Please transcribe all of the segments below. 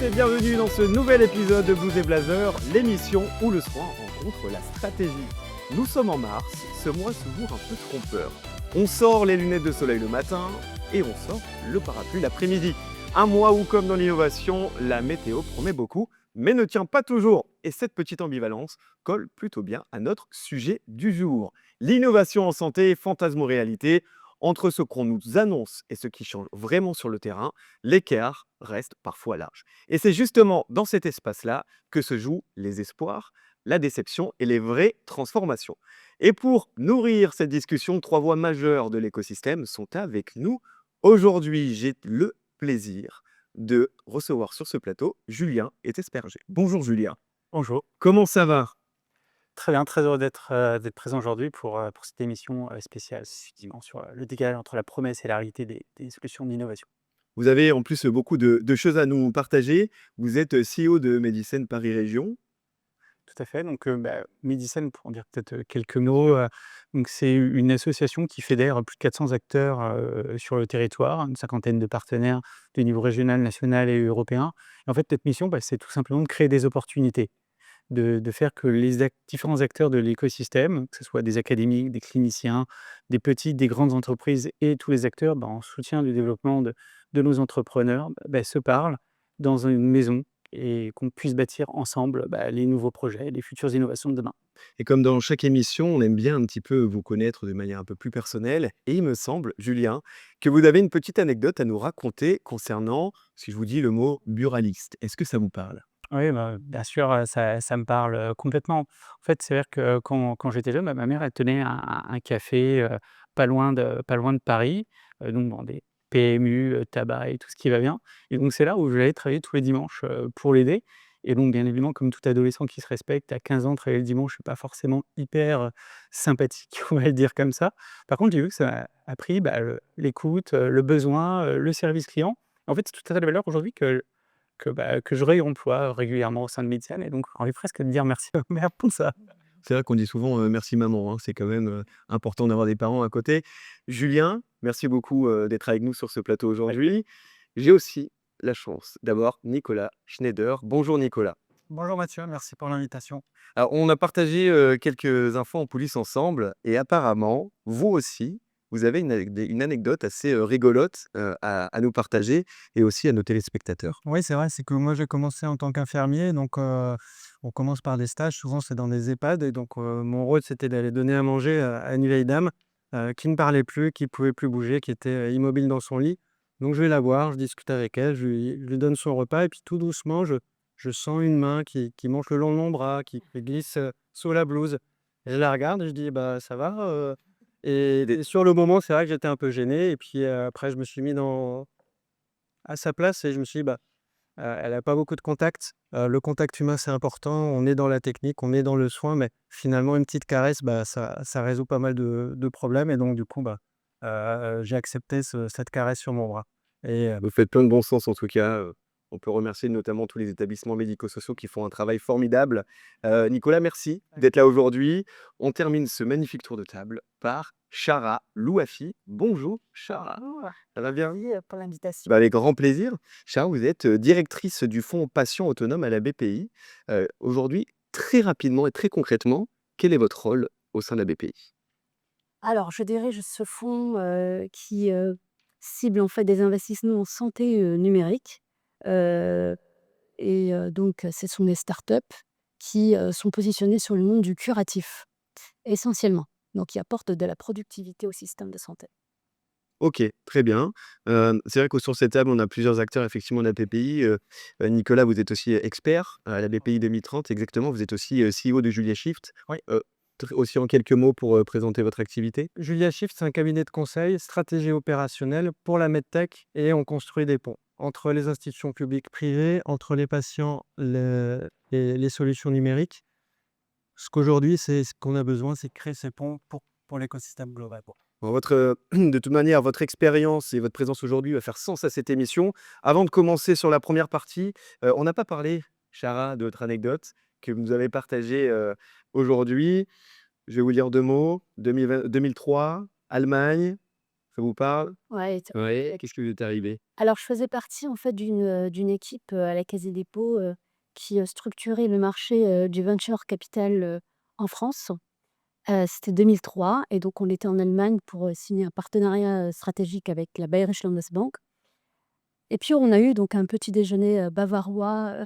et bienvenue dans ce nouvel épisode de Blues et Blazer, l'émission où le soin rencontre la stratégie. Nous sommes en mars, ce mois s'ouvre un peu trompeur. On sort les lunettes de soleil le matin et on sort le parapluie l'après-midi. Un mois où, comme dans l'innovation, la météo promet beaucoup, mais ne tient pas toujours. Et cette petite ambivalence colle plutôt bien à notre sujet du jour. L'innovation en santé, fantasmo-réalité. Entre ce qu'on nous annonce et ce qui change vraiment sur le terrain, l'écart reste parfois large. Et c'est justement dans cet espace-là que se jouent les espoirs, la déception et les vraies transformations. Et pour nourrir cette discussion, trois voix majeures de l'écosystème sont avec nous. Aujourd'hui, j'ai le plaisir de recevoir sur ce plateau Julien et Tesperger. Bonjour Julien. Bonjour. Comment ça va? Très bien, très heureux d'être présent aujourd'hui pour cette émission spéciale, effectivement, sur le décalage entre la promesse et la réalité des solutions d'innovation. Vous avez en plus beaucoup de choses à nous partager. Vous êtes CEO de Medicine Paris Région. Tout à fait. Donc, Medicine, pour en dire peut-être quelques mots, donc c'est une association qui fédère plus de 400 acteurs sur le territoire, une cinquantaine de partenaires de niveau régional, national et européen. Et en fait, notre mission, c'est tout simplement de créer des opportunités, de faire que les différents acteurs de l'écosystème, que ce soit des académiques, des cliniciens, des petites, des grandes entreprises et tous les acteurs en soutien du développement de nos entrepreneurs, se parlent dans une maison et qu'on puisse bâtir ensemble les nouveaux projets, les futures innovations de demain. Et comme dans chaque émission, on aime bien un petit peu vous connaître de manière un peu plus personnelle. Et il me semble, Julien, que vous avez une petite anecdote à nous raconter concernant, si je vous dis le mot buraliste. Est-ce que ça vous parle? Oui, bien sûr, ça me parle complètement. En fait, c'est vrai que quand j'étais jeune, ma mère, elle tenait un café pas loin de Paris, donc dans des PMU, tabac et tout ce qui va bien. Et donc, c'est là où j'allais travailler tous les dimanches pour l'aider. Et donc, bien évidemment, comme tout adolescent qui se respecte, à 15 ans, travailler le dimanche, c'est pas forcément hyper sympathique, on va le dire comme ça. Par contre, j'ai vu que ça m'a appris l'écoute, le besoin, le service client. En fait, c'est tout à fait la valeur aujourd'hui que je réemploie régulièrement au sein de Médiane et donc j'ai envie presque de dire merci à ma mère pour ça. C'est vrai qu'on dit souvent merci maman, hein. C'est quand même important d'avoir des parents à côté. Julien, merci beaucoup d'être avec nous sur ce plateau Ouais. aujourd'hui. J'ai aussi la chance d'avoir Nicolas Schneider. Bonjour Nicolas. Bonjour Mathieu, merci pour l'invitation. Alors, on a partagé quelques infos en coulisses ensemble et apparemment, vous aussi, vous avez une anecdote assez rigolote à nous partager et aussi à nos téléspectateurs. Oui, c'est vrai, c'est que moi j'ai commencé en tant qu'infirmier, donc on commence par des stages, souvent c'est dans des EHPAD et donc mon rôle c'était d'aller donner à manger à une vieille dame qui ne parlait plus, qui ne pouvait plus bouger, qui était immobile dans son lit. Donc je vais la voir, je discute avec elle, je lui donne son repas et puis tout doucement je sens une main qui monte le long de mon bras, qui glisse sous la blouse. Et je la regarde et je dis: «Bah ça va?» Et sur le moment, c'est vrai que j'étais un peu gêné et puis après je me suis mis à sa place et je me suis dit: «Bah, elle a pas beaucoup de contact. Le contact humain, c'est important. On est dans la technique, on est dans le soin, mais finalement, une petite caresse, ça résout pas mal de problèmes et donc du coup, j'ai accepté cette caresse sur mon bras et Vous faites plein de bon sens en tout cas. On peut remercier notamment tous les établissements médico-sociaux qui font un travail formidable. Nicolas, merci d'être là aujourd'hui. On termine ce magnifique tour de table par Chara Louafi. Bonjour Chara, Bonjour, ça va bien? merci pour l'invitation. Bah, avec grand plaisir. Chara, vous êtes directrice du fonds Patients Autonomes à la BPI. Aujourd'hui, très rapidement et très concrètement, quel est votre rôle au sein de la BPI? Alors, je dirige ce fonds qui cible en fait des investissements en santé numérique. Euh, donc, ce sont des startups qui sont positionnées sur le monde du curatif, essentiellement. Donc, qui apportent de la productivité au système de santé. OK, très bien. C'est vrai que sur cette table, on a plusieurs acteurs effectivement de la BPI. Nicolas, vous êtes aussi expert à la BPI 2030 exactement. Vous êtes aussi CEO de Julia Shift. oui. Aussi en quelques mots pour présenter votre activité? Julia Shift, c'est un cabinet de conseil, stratégie opérationnelle pour la medtech et on construit des ponts entre les institutions publiques privées, entre les patients, les solutions numériques. Ce qu'aujourd'hui, c'est ce qu'on a besoin, c'est de créer ces ponts pour l'écosystème global. Bon, de toute manière, votre expérience et votre présence aujourd'hui va faire sens à cette émission. Avant de commencer sur la première partie, on n'a pas parlé, Chara, de votre anecdote que vous nous avez partagée aujourd'hui. Je vais vous lire deux mots. 2003, Allemagne. Ça vous parle? Ouais, Ouais, qu'est-ce qui vous est arrivé? alors je faisais partie en fait d'une équipe, à la Caisse des dépôts, qui, structurait le marché, du venture capital, en France. C'était 2003 et donc on était en Allemagne pour, signer un partenariat, stratégique avec la Bayerische Landesbank et puis on a eu donc un petit déjeuner, bavarois,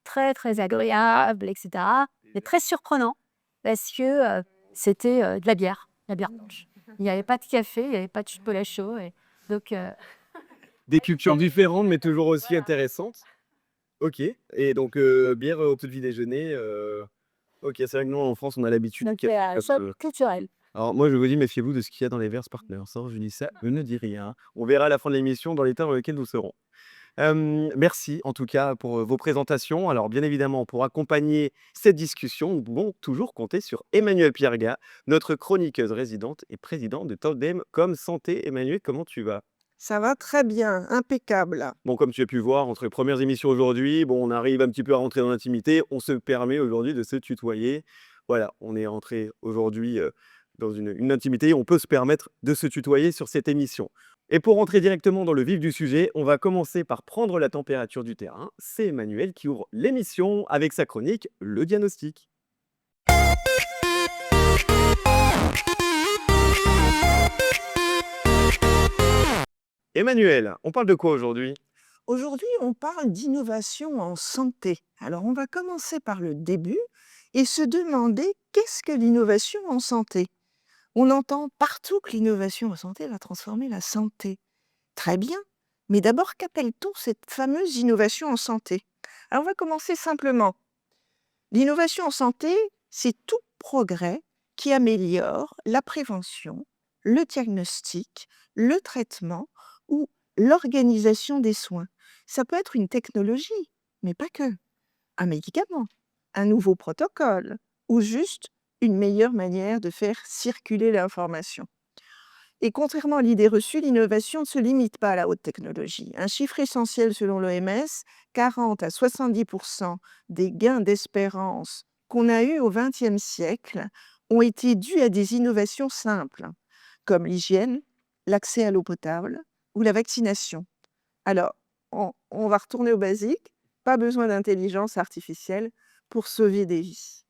très, très agréable et cetera, mais très surprenant parce que, c'était, de la bière blanche. Il n'y avait pas de café, il n'y avait pas de chocolat chaud et donc Des cultures différentes, mais toujours aussi intéressantes. OK et donc bière, au petit déjeuner, OK, c'est vrai que nous, en France, on a l'habitude donc qu'il y a choc ce culturel. alors moi, je vous dis, méfiez-vous de ce qu'il y a dans les verres Partners, hein. Je dis ça, je ne dis rien. On verra à la fin de l'émission dans l'état dans lequel nous serons. Merci en tout cas pour, vos présentations. Alors bien évidemment, pour accompagner cette discussion, nous pouvons toujours compter sur Emmanuelle Pierga, notre chroniqueuse résidente et présidente de Tandem Comme Santé. Emmanuelle, comment tu vas? Ça va très bien, impeccable. Bon, comme tu as pu voir, entre les premières émissions aujourd'hui, bon, on arrive un petit peu à rentrer dans l'intimité. On se permet aujourd'hui de se tutoyer. Voilà, on est entré aujourd'hui dans une intimité. On peut se permettre de se tutoyer sur cette émission. Et pour rentrer directement dans le vif du sujet, on va commencer par prendre la température du terrain. C'est Emmanuel qui ouvre l'émission avec sa chronique Le diagnostic. Emmanuel, on parle de quoi aujourd'hui? Aujourd'hui, on parle d'innovation en santé. Alors, on va commencer par le début et se demander qu'est-ce que l'innovation en santé? On entend partout que l'innovation en santé va transformer la santé. Très bien, mais d'abord, qu'appelle-t-on cette fameuse innovation en santé? Alors, on va commencer simplement. L'innovation en santé, c'est tout progrès qui améliore la prévention, le diagnostic, le traitement ou l'organisation des soins. Ça peut être une technologie, mais pas que. Un médicament, un nouveau protocole ou juste une meilleure manière de faire circuler l'information. Et contrairement à l'idée reçue, l'innovation ne se limite pas à la haute technologie. Un chiffre essentiel selon l'OMS, 40 à 70% des gains d'espérance qu'on a eus au XXe siècle ont été dus à des innovations simples, comme l'hygiène, l'accès à l'eau potable ou la vaccination. Alors, on va retourner au basique, pas besoin d'intelligence artificielle pour sauver des vies.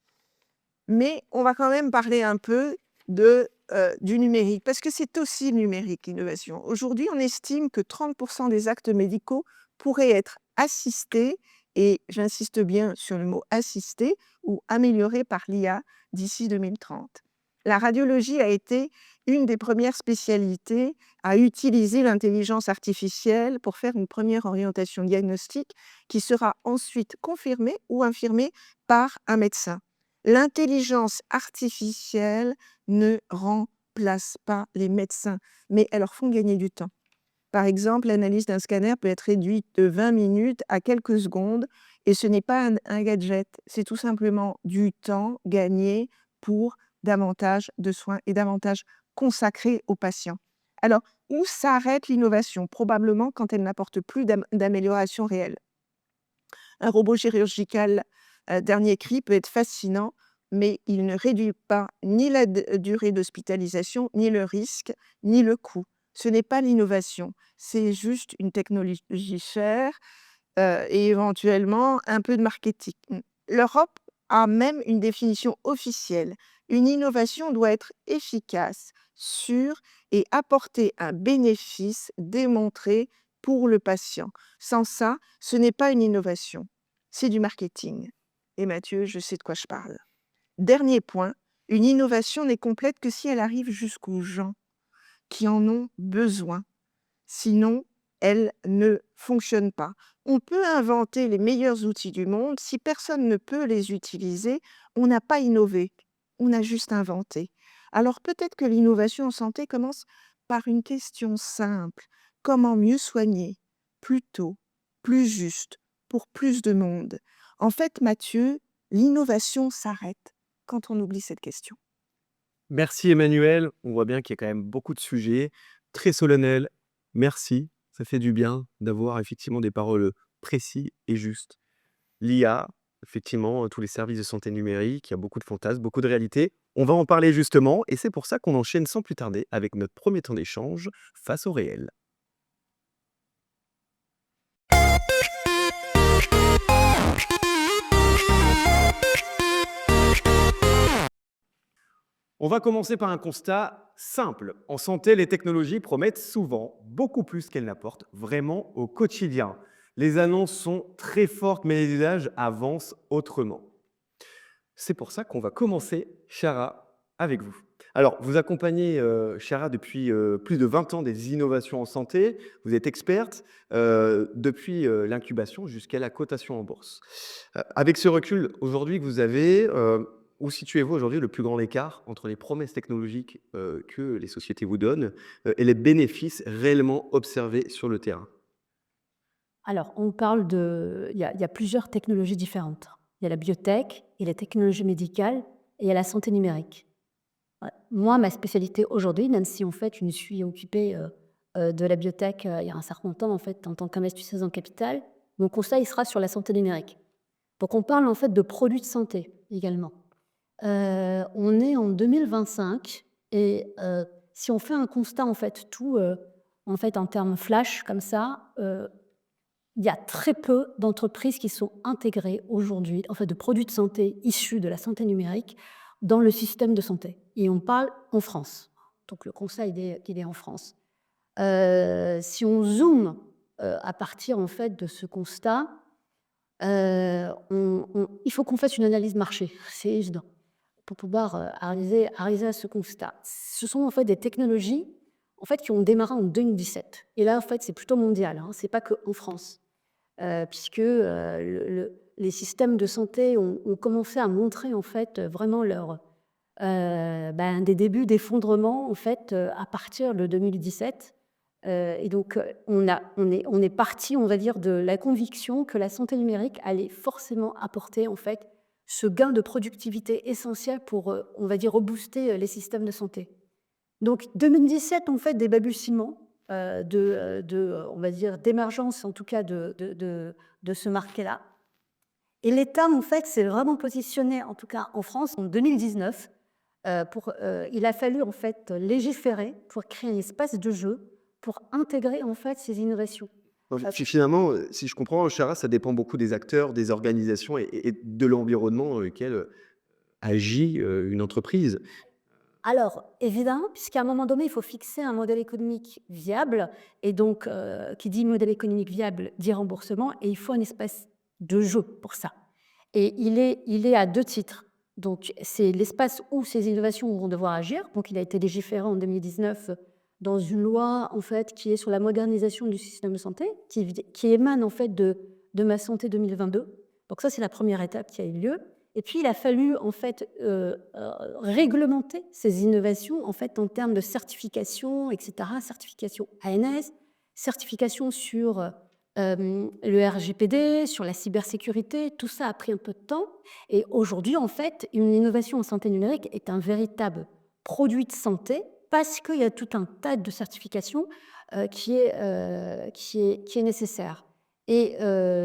Mais on va quand même parler un peu du numérique, parce que c'est aussi le numérique, l'innovation. Aujourd'hui, on estime que 30% des actes médicaux pourraient être assistés, et j'insiste bien sur le mot assistés, ou améliorés par l'IA d'ici 2030. La radiologie a été une des premières spécialités à utiliser l'intelligence artificielle pour faire une première orientation diagnostique qui sera ensuite confirmée ou infirmée par un médecin. L'intelligence artificielle ne remplace pas les médecins, mais elles leur font gagner du temps. Par exemple, l'analyse d'un scanner peut être réduite de 20 minutes à quelques secondes et ce n'est pas un gadget, c'est tout simplement du temps gagné pour davantage de soins et davantage consacré aux patients. Alors, où s'arrête l'innovation? Probablement quand elle n'apporte plus d'amélioration réelle. Un robot chirurgical dernier cri peut être fascinant, mais il ne réduit pas ni la durée d'hospitalisation, ni le risque, ni le coût. Ce n'est pas l'innovation, c'est juste une technologie chère et éventuellement un peu de marketing. L'Europe a même une définition officielle. Une innovation doit être efficace, sûre et apporter un bénéfice démontré pour le patient. Sans ça, ce n'est pas une innovation, c'est du marketing. Et Mathieu, je sais de quoi je parle. Dernier point, une innovation n'est complète que si elle arrive jusqu'aux gens qui en ont besoin. Sinon, elle ne fonctionne pas. On peut inventer les meilleurs outils du monde, si personne ne peut les utiliser, on n'a pas innové, on a juste inventé. Alors peut-être que l'innovation en santé commence par une question simple. Comment mieux soigner, plus tôt, plus juste, pour plus de monde? En fait, Mathieu, l'innovation s'arrête quand on oublie cette question. Merci Emmanuel. On voit bien qu'il y a quand même beaucoup de sujets très solennels. Merci, ça fait du bien d'avoir effectivement des paroles précises et justes. L'IA, effectivement, tous les services de santé numérique, il y a beaucoup de fantasmes, beaucoup de réalités. On va en parler justement, et c'est pour ça qu'on enchaîne sans plus tarder avec notre premier temps d'échange face au réel. On va commencer par un constat simple. En santé, les technologies promettent souvent beaucoup plus qu'elles n'apportent vraiment au quotidien. Les annonces sont très fortes, mais les usages avancent autrement. C'est pour ça qu'on va commencer, Chara, avec vous. Alors, vous accompagnez, Chara, depuis plus de 20 ans des innovations en santé. Vous êtes experte depuis l'incubation jusqu'à la cotation en bourse. Avec ce recul aujourd'hui que vous avez, où situez-vous aujourd'hui le plus grand écart entre les promesses technologiques que les sociétés vous donnent et les bénéfices réellement observés sur le terrain? Alors, on parle il y a plusieurs technologies différentes. Il y a la biotech, il y a la technologie médicale et il y a la santé numérique. Ouais. Moi, ma spécialité aujourd'hui, même si en fait je me suis occupée de la biotech il y a un certain temps en fait en tant qu'investisseuse en capital, mon conseil sera sur la santé numérique. Donc on parle en fait de produits de santé également. On est en 2025 et si on fait un constat en fait en fait en termes flash comme ça, il y a très peu d'entreprises qui sont intégrées aujourd'hui, en fait de produits de santé issus de la santé numérique dans le système de santé et on parle en France. Donc le conseil il est en France. Si on zoome, à partir en fait de ce constat, il faut qu'on fasse une analyse marché, c'est évident, pour pouvoir, arriver à ce constat. Ce sont en fait des technologies, en fait, qui ont démarré en 2017 et là, en fait, c'est plutôt mondial, hein, c'est pas qu'en France. Puisque, les systèmes de santé ont commencé à montrer, en fait, vraiment des débuts d'effondrement, en fait, à partir de 2017. Et donc, on est parti, on va dire, de la conviction que la santé numérique allait forcément apporter, en fait, ce gain de productivité essentiel pour, on va dire, rebooster, les systèmes de santé. Donc 2017, on fait des balbutiements, on va dire, d'émergence, en tout cas, de ce marché-là. Et l'État, en fait, s'est vraiment positionné, en tout cas en France, en 2019, il a fallu, en fait, légiférer pour créer un espace de jeu, pour intégrer, en fait, ces innovations. Donc, Heu finalement, si je comprends, Chara, ça dépend beaucoup des acteurs, des organisations et de l'environnement dans lequel agit une entreprise. Alors, évidemment, puisqu'à un moment donné, il faut fixer un modèle économique viable et donc qui dit modèle économique viable dit remboursement et il faut un espace de jeu pour ça. Et il est à 2 titres. Donc c'est l'espace où ces innovations vont devoir agir. Donc il a été légiféré en 2019 dans une loi, en fait, qui est sur la modernisation du système de santé, qui émane, en fait, de Ma santé 2022. Donc ça, c'est la première étape qui a eu lieu. Et puis, il a fallu, en fait, réglementer ces innovations, en fait, en termes de certification, et cetera. Certification ANS, certification sur, le RGPD, sur la cybersécurité. Tout ça a pris un peu de temps et aujourd'hui, en fait, une innovation en santé numérique est un véritable produit de santé parce qu'il y a tout un tas de certifications, qui est nécessaire et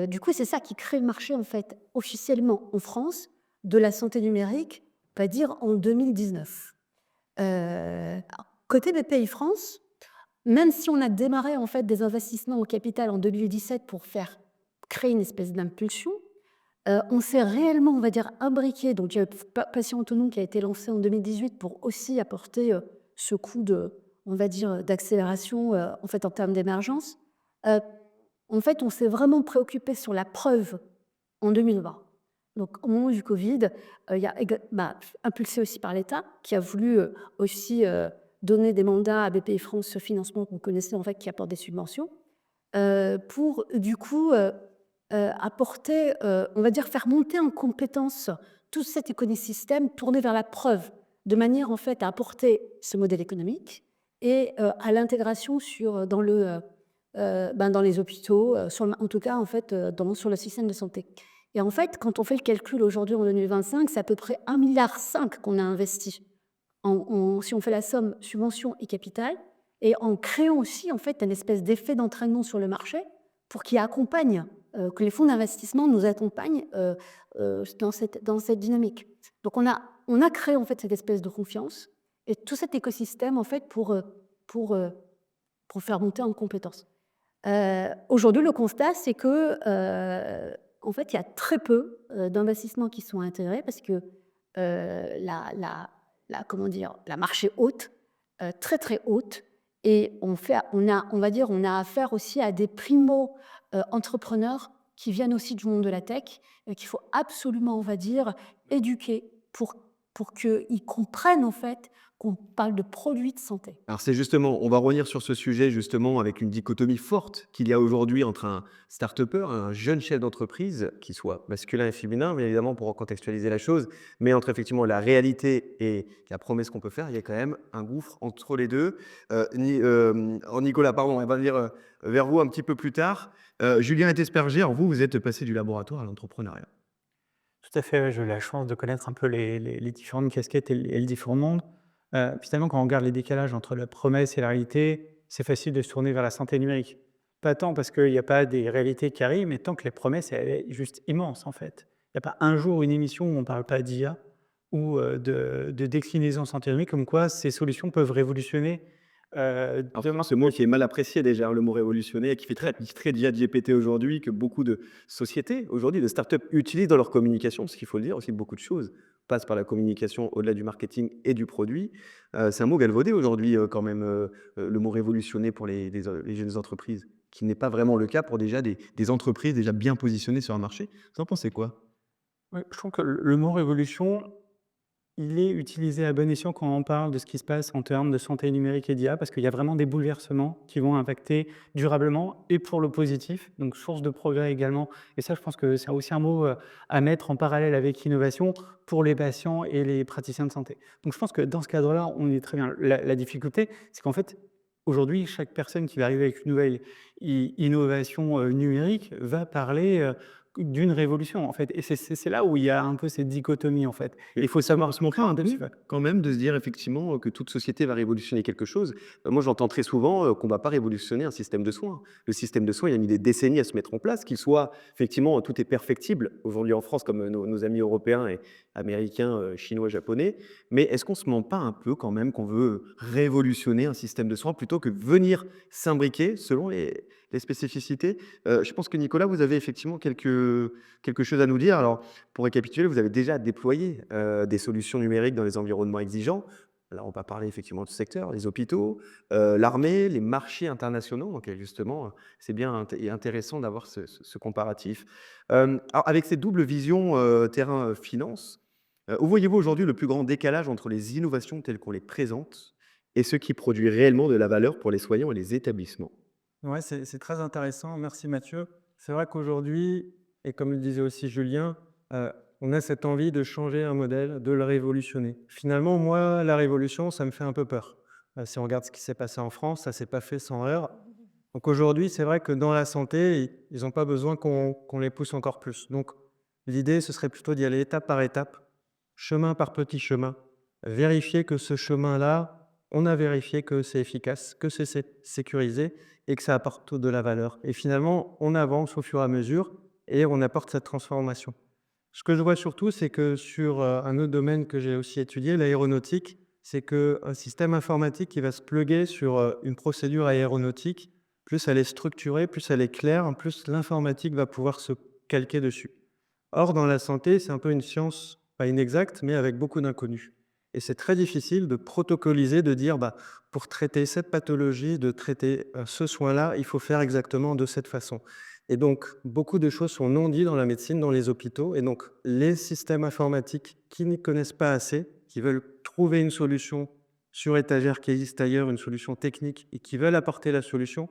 du coup, c'est ça qui crée le marché, en fait, officiellement en France de la santé numérique, on va dire en 2019. Côté BPI France, même si on a démarré en fait des investissements au capital en 2017 pour faire créer une espèce d'impulsion, on s'est réellement, on va dire, imbriqué. Donc il y a Patient Autonome qui a été lancé en 2018 pour aussi apporter, ce coup de, on va dire, d'accélération, en fait, en termes d'émergence. Heu, En fait, on s'est vraiment préoccupé sur la preuve en 2020. Donc au moment du covid, il y a impulsé aussi par l'État qui a voulu, aussi, donner des mandats à BPI France, ce financement qu'on connaissait en fait, qui apporte des subventions, pour du coup, apporter, on va dire faire monter en compétence tout cet écosystème tourné vers la preuve, de manière en fait à apporter ce modèle économique et à l'intégration dans les hôpitaux, en tout cas en fait, sur le système de santé. Et en fait, quand on fait le calcul aujourd'hui en 2025, c'est à peu près 1,5 milliard qu'on a investi si on fait la somme subvention et capital, et en créant aussi en fait une espèce d'effet d'entraînement sur le marché pour que les fonds d'investissement nous accompagnent dans cette dynamique. Donc on a on a créé en fait cette espèce de confiance et tout cet écosystème en fait pour, heu, pour faire monter en compétences. Aujourd'hui, le constat, c'est que, en fait, il y a très peu, d'investissements qui sont intégrés parce que, la comment dire? La marche est haute, très, très haute et on va dire, on a affaire aussi à des primo, entrepreneurs qui viennent aussi du monde de la tech et qu'il faut absolument, on va dire, éduquer pour qu'ils comprennent, en fait, qu'on parle de produits de santé. Alors c'est justement, on va revenir sur ce sujet justement avec une dichotomie forte qu'il y a aujourd'hui entre un start-upper, un jeune chef d'entreprise, qui soit masculin et féminin, bien évidemment pour recontextualiser la chose, mais entre effectivement la réalité et la promesse qu'on peut faire, il y a quand même un gouffre entre les deux. Nicolas, pardon, on va venir vers vous un petit peu plus tard. Julien et Tesperger, vous, vous êtes passé du laboratoire à l'entrepreneuriat. Tout à fait, ouais, j'ai eu la chance de connaître un peu les différentes casquettes et les différents mondes. Finalement, quand on regarde les décalages entre la promesse et la réalité, c'est facile de se tourner vers la santé numérique. Pas tant parce qu'il n'y a pas des réalités qui arrivent, mais tant que les promesses, elle est juste immense, en fait. Il n'y a pas un jour, une émission où on ne parle pas d'IA ou de déclinaison santé numérique, comme quoi ces solutions peuvent révolutionner Alors, demain. ce mot qui est mal apprécié déjà, le mot révolutionnaire, qui fait très d'IA GPT aujourd'hui, que beaucoup de sociétés aujourd'hui, de startups utilisent dans leur communication, parce qu'il faut le dire aussi, beaucoup de choses passent par la communication au-delà du marketing et du produit. C'est un mot galvaudé aujourd'hui quand même, le mot révolutionner pour les jeunes entreprises, qui n'est pas vraiment le cas pour déjà des entreprises déjà bien positionnées sur un marché. Vous en pensez quoi? Ouais, je trouve que le mot révolution, il est utilisé à bon escient quand on parle de ce qui se passe en termes de santé numérique et d'IA, parce qu'il y a vraiment des bouleversements qui vont impacter durablement et pour le positif, donc source de progrès également. Et ça, je pense que c'est aussi un mot à mettre en parallèle avec innovation pour les patients et les praticiens de santé. Donc je pense que dans ce cadre-là, on est très bien. La difficulté, c'est qu'en fait, aujourd'hui, chaque personne qui va arriver avec une nouvelle innovation numérique va parler d'une révolution, en fait. Et c'est là où il y a un peu cette dichotomie, en fait. Et Il faut savoir se moquer un peu, dessus. quand même, de se dire effectivement que toute société va révolutionner quelque chose. Moi, j'entends très souvent qu'on ne va pas révolutionner un système de soins. Le système de soins, il a mis des décennies à se mettre en place, qu'il soit effectivement, tout est perfectible aujourd'hui en France, comme nos amis européens et américains, chinois, japonais. Mais est-ce qu'on ne se ment pas un peu quand même qu'on veut révolutionner un système de soins plutôt que venir s'imbriquer selon les spécificités? Je pense que Nicolas, vous avez effectivement quelque chose à nous dire. Alors, pour récapituler, vous avez déjà déployé des solutions numériques dans les environnements exigeants. Là, on va parler effectivement du secteur, les hôpitaux, l'armée, les marchés internationaux. Donc, justement, c'est bien et intéressant d'avoir ce comparatif. Alors, avec cette double vision terrain-finance, où voyez-vous aujourd'hui le plus grand décalage entre les innovations telles qu'on les présente et ce qui produit réellement de la valeur pour les soignants et les établissements? Ouais, c'est très intéressant. Merci Mathieu. C'est vrai qu'aujourd'hui, et comme le disait aussi Julien, on a cette envie de changer un modèle, de le révolutionner. Finalement, moi, la révolution, ça me fait un peu peur. Si on regarde ce qui s'est passé en France, ça s'est pas fait sans heurts. Donc aujourd'hui, c'est vrai que dans la santé, ils n'ont pas besoin qu'on les pousse encore plus. Donc l'idée, ce serait plutôt d'y aller étape par étape, chemin par petit chemin, vérifier que ce chemin-là, on a vérifié que c'est efficace, que c'est sécurisé et que ça apporte de la valeur. Et finalement, on avance au fur et à mesure et on apporte cette transformation. Ce que je vois surtout, c'est que sur un autre domaine que j'ai aussi étudié, l'aéronautique, c'est qu'un système informatique qui va se plugger sur une procédure aéronautique, plus elle est structurée, plus elle est claire, plus l'informatique va pouvoir se calquer dessus. Or, dans la santé, c'est un peu une science, pas inexacte, mais avec beaucoup d'inconnus. Et c'est très difficile de protocoliser, de dire, bah, pour traiter cette pathologie, de traiter ce soin-là, il faut faire exactement de cette façon. Et donc, beaucoup de choses sont non dites dans la médecine, dans les hôpitaux. Et donc, les systèmes informatiques qui n'y connaissent pas assez, qui veulent trouver une solution sur étagère qui existe ailleurs, une solution technique, et qui veulent apporter la solution,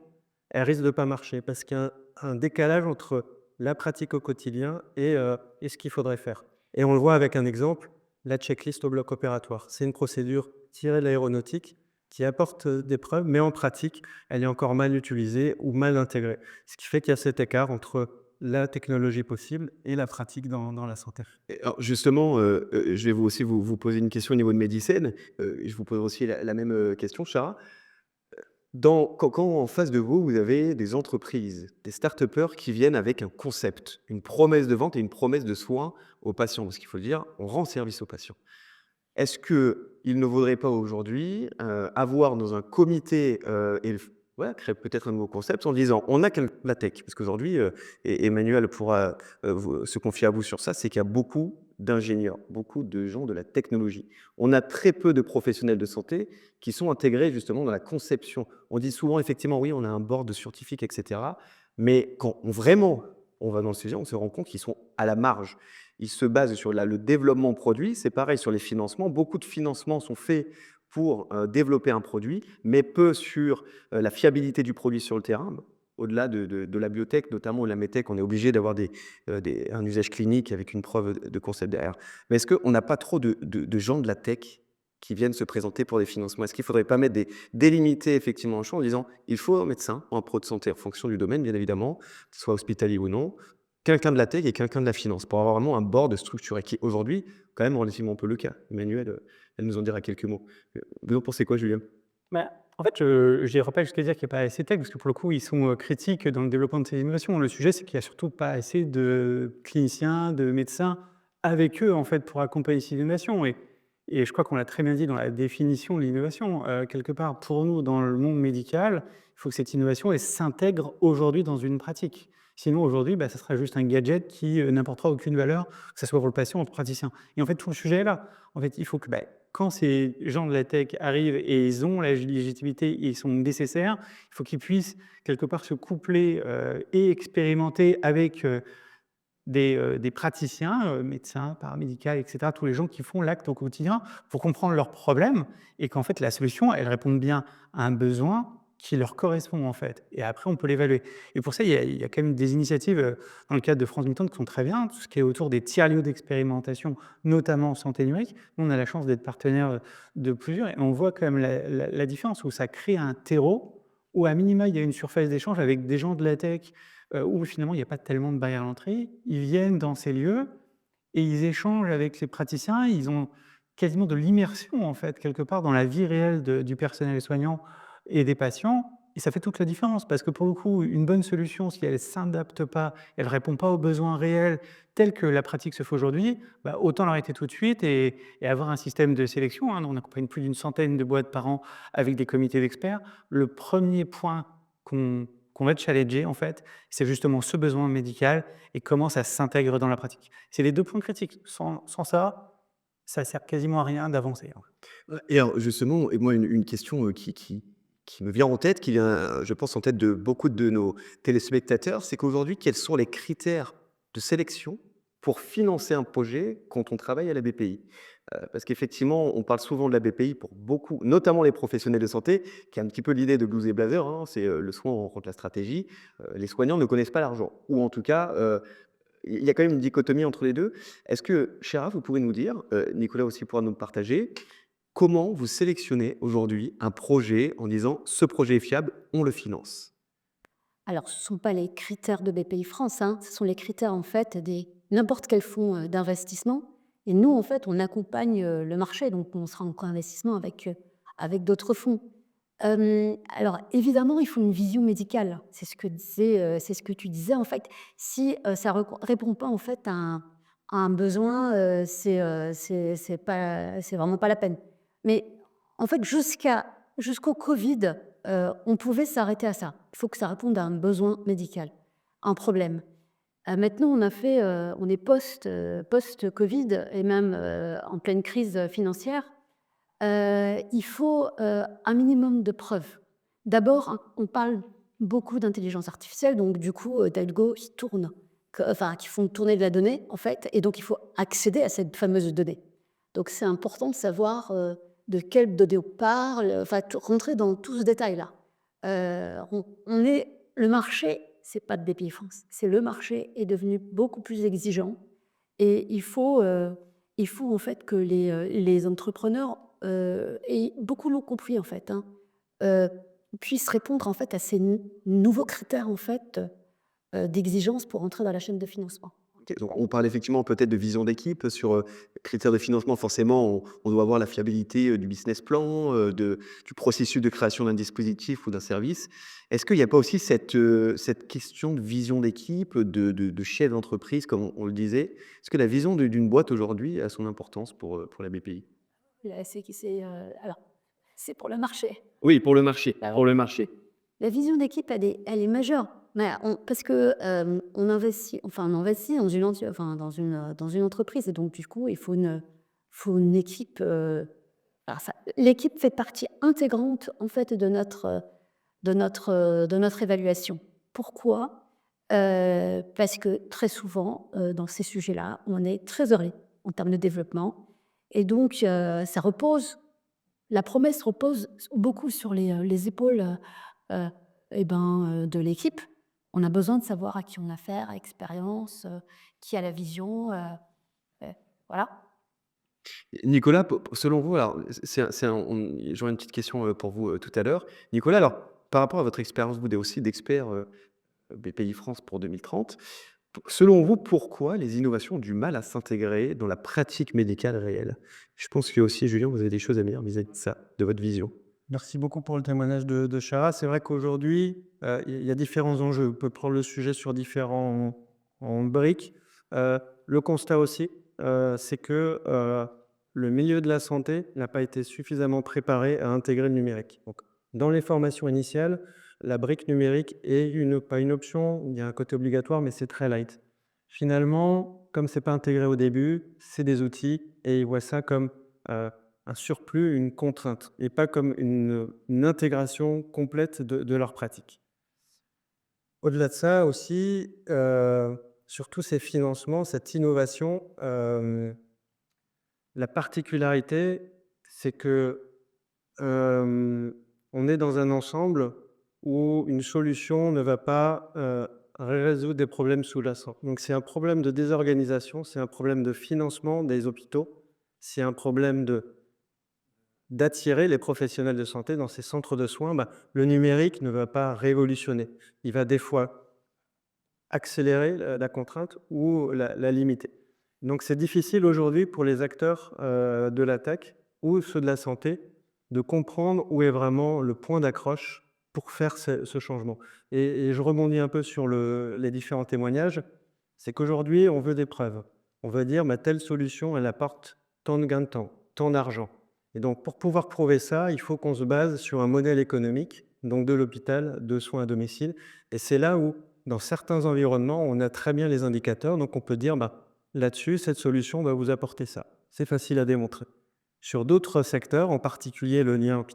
elles risquent de ne pas marcher parce qu'il y a un décalage entre la pratique au quotidien et ce qu'il faudrait faire. Et on le voit avec un exemple, la checklist au bloc opératoire. C'est une procédure tirée de l'aéronautique qui apporte des preuves, mais en pratique, elle est encore mal utilisée ou mal intégrée. Ce qui fait qu'il y a cet écart entre la technologie possible et la pratique dans la santé. Et alors justement, je vais aussi vous poser une question au niveau de Medicine. Je vous pose aussi la même question, Chara. Quand en face de vous, vous avez des entreprises, des start-upers qui viennent avec un concept, une promesse de vente et une promesse de soin aux patients, parce qu'il faut le dire, on rend service aux patients. Est-ce qu'il ne vaudrait pas aujourd'hui, avoir dans un comité, et ouais, créer peut-être un nouveau concept en disant: «On a la tech», parce qu'aujourd'hui, et Emmanuel pourra, vous se confier à vous sur ça, c'est qu'il y a beaucoup d'ingénieurs, beaucoup de gens de la technologie. On a très peu de professionnels de santé qui sont intégrés justement dans la conception. On dit souvent effectivement: «Oui, on a un board scientifique» et cetera, mais quand vraiment on va dans le sujet, on se rend compte qu'ils sont à la marge. Ils se basent sur le développement produit. C'est pareil sur les financements. Beaucoup de financements sont faits pour développer un produit, mais peu sur la fiabilité du produit sur le terrain. Au-delà de la biotech, notamment la medtech, on est obligé d'avoir un usage clinique avec une preuve de concept derrière. Mais est-ce qu'on n'a pas trop de gens de la tech qui viennent se présenter pour des financements? Est-ce qu'il ne faudrait pas mettre délimiter effectivement un champ en disant il faut un médecin ou un pro de santé en fonction du domaine, bien évidemment, soit hospitalier ou non, quelqu'un de la tech et quelqu'un de la finance, pour avoir vraiment un board structuré qui aujourd'hui, quand même relativement peu le cas. Emmanuel, elle nous en dira quelques mots. Vous en pensez quoi, Julien? Bah, en fait, je n'irai pas jusqu'à dire qu'il n'y a pas assez de tech, parce que pour le coup, ils sont critiques dans le développement de ces innovations. Le sujet, c'est qu'il n'y a surtout pas assez de cliniciens, de médecins avec eux, en fait, pour accompagner ces innovations. Et je crois qu'on l'a très bien dit dans la définition de l'innovation. Quelque part, pour nous, dans le monde médical, il faut que cette innovation elle s'intègre aujourd'hui dans une pratique. Sinon, aujourd'hui, bah, ça sera juste un gadget qui n'apportera aucune valeur, que ce soit pour le patient ou pour le praticien. Et en fait, tout le sujet est là. En fait, il faut que bah, quand ces gens de la tech arrivent et ils ont la légitimité et ils sont nécessaires, il faut qu'ils puissent quelque part se coupler et expérimenter avec des praticiens, médecins, paramédicaux, et cetera, tous les gens qui font l'acte au quotidien pour comprendre leurs problèmes et qu'en fait la solution, elle réponde bien à un besoin qui leur correspond en fait. Et après, on peut l'évaluer. Et pour ça, il y a quand même des initiatives dans le cadre de France Mutant qui sont très bien, tout ce qui est autour des tiers-lieux d'expérimentation, notamment en santé numérique. Nous, on a la chance d'être partenaire de plusieurs et on voit quand même la différence où ça crée un terreau où à minima, il y a une surface d'échange avec des gens de la tech, où finalement il n'y a pas tellement de barrière à l'entrée. Ils viennent dans ces lieux et ils échangent avec les praticiens. Ils ont quasiment de l'immersion, en fait, quelque part dans la vie réelle du personnel soignant et des patients. Et ça fait toute la différence parce que pour le coup, une bonne solution, si elle ne s'adapte pas, elle ne répond pas aux besoins réels tels que la pratique se fait aujourd'hui, bah, autant l'arrêter tout de suite et avoir un système de sélection. Hein. On accompagne plus d'une centaine de boîtes par an avec des comités d'experts. Le premier point qu'on va challenger, en fait, c'est justement ce besoin médical et comment ça s'intègre dans la pratique. C'est les 2 points critiques. Sans ça, ça sert quasiment à rien d'avancer, en fait. Ouais, et alors justement, et moi une question, qui me vient en tête, qui vient, je pense en tête de beaucoup de nos téléspectateurs, c'est qu'aujourd'hui, quels sont les critères de sélection pour financer un projet quand on travaille à la BPI? Parce qu'effectivement, on parle souvent de la BPI pour beaucoup, notamment les professionnels de santé, qui est un petit peu l'idée de Blues et Blazer, hein, c'est, le soin rencontre la stratégie. Les soignants ne connaissent pas l'argent ou en tout cas, il y a quand même une dichotomie entre les 2. Est-ce que, Chéra, vous pouvez nous dire, Nicolas aussi pourra nous le partager, comment vous sélectionnez aujourd'hui un projet en disant: «Ce projet est fiable, on le finance»? Alors, ce ne sont pas les critères de BPI France, hein, ce sont les critères en fait des n'importe quel fonds d'investissement. Et nous, en fait, on accompagne le marché, donc on sera en co-investissement avec d'autres fonds. Alors, évidemment, il faut une vision médicale. C'est ce que tu disais en fait. Si ça ne répond pas en fait à un besoin, c'est vraiment pas la peine. Mais en fait, jusqu'au Covid, on pouvait s'arrêter à ça. Il faut que ça réponde à un besoin médical, un problème. Maintenant, on est post-Covid et même en pleine crise financière. Il faut un minimum de preuves. D'abord, hein, on parle beaucoup d'intelligence artificielle, donc du coup, d'algo qui tournent, qui font tourner de la donnée, en fait, et donc il faut accéder à cette fameuse donnée. Donc c'est important de savoir de quelles données on parle, enfin, rentrer dans tout ce détail-là. Le marché, c'est pas de BPI France, c'est le marché est devenu beaucoup plus exigeant et il faut en fait que les entrepreneurs, et beaucoup l'ont compris en fait, hein, heu, puissent répondre en fait à ces nouveaux critères en fait, d'exigence pour entrer dans la chaîne de financement. OK, donc on parle effectivement peut-être de vision d'équipe sur, critères de financement. Forcément, on doit avoir la fiabilité, du business plan, du processus de création d'un dispositif ou d'un service. Est-ce qu'il n'y a pas aussi cette question de vision d'équipe, de chef d'entreprise comme on le disait? Est-ce que la vision d'une boîte aujourd'hui a son importance pour la BPI? Là, c'est qui c'est, alors, c'est pour le marché. Oui, pour le marché, Bah, pour le marché. la vision d'équipe, elle est majeure. Mais parce que on investit, enfin, on investit dans enfin, dans une entreprise. Et donc, du coup, faut une équipe. Alors l'équipe fait partie intégrante, en fait, de notre évaluation. Pourquoi? Parce que très souvent, dans ces sujets-là, on est très early en termes de développement. Et donc, la promesse repose beaucoup sur les épaules de l'équipe. On a besoin de savoir à qui on a affaire, à expérience, qui a la vision. Voilà. Nicolas, selon vous, alors, j'aurais une petite question pour vous tout à l'heure. Nicolas, alors, par rapport à votre expérience, vous êtes aussi d'expert BPI France pour 2030. Selon vous, pourquoi les innovations ont du mal à s'intégrer dans la pratique médicale réelle? Je pense que aussi, Julien, vous avez des choses à me dire vis-à-vis de ça, de votre vision. Merci beaucoup pour le témoignage de Chara. C'est vrai qu'aujourd'hui, il y a différents enjeux. On peut prendre le sujet sur différents en briques. Le constat aussi, c'est que le milieu de la santé n'a pas été suffisamment préparé à intégrer le numérique. Donc, dans les formations initiales, la brique numérique est pas une option, il y a un côté obligatoire, mais c'est très light. Finalement, comme c'est pas intégré au début, c'est des outils et ils voient ça comme un surplus, une contrainte, et pas comme une intégration complète de leur pratique. Au-delà de ça aussi, sur tous ces financements, cette innovation, la particularité, c'est que on est dans un ensemble où une solution ne va pas résoudre des problèmes sous-jacents. Donc c'est un problème de désorganisation, c'est un problème de financement des hôpitaux, c'est un problème d'attirer les professionnels de santé dans ces centres de soins. Le numérique ne va pas révolutionner. Il va des fois accélérer la contrainte ou la limiter. Donc c'est difficile aujourd'hui pour les acteurs de la tech ou ceux de la santé de comprendre où est vraiment le point d'accroche pour faire ce changement. Et je rebondis un peu sur les différents témoignages. C'est qu'aujourd'hui, on veut des preuves. On veut dire, telle solution, elle apporte tant de gains de temps, tant d'argent. Et donc, pour pouvoir prouver ça, il faut qu'on se base sur un modèle économique, donc de l'hôpital, de soins à domicile. Et c'est là où, dans certains environnements, on a très bien les indicateurs. Donc, on peut dire, là-dessus, cette solution va vous apporter ça. C'est facile à démontrer. Sur d'autres secteurs, en particulier le lien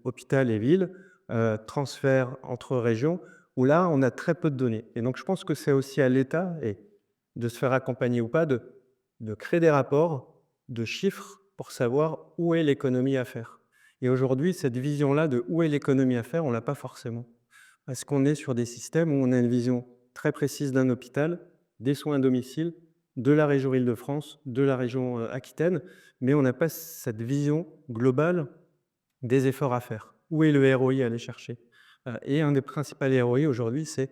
hôpital et ville, transfert entre régions, où là, on a très peu de données. Et donc, je pense que c'est aussi à l'État de se faire accompagner ou pas, de créer des rapports, de chiffres pour savoir où est l'économie à faire. Et aujourd'hui, cette vision-là de où est l'économie à faire, on ne l'a pas forcément. Parce qu'on est sur des systèmes où on a une vision très précise d'un hôpital, des soins à domicile, de la région Île-de-France, de la région Aquitaine, mais on n'a pas cette vision globale des efforts à faire. Où est le ROI à aller chercher? Et un des principaux ROI aujourd'hui, c'est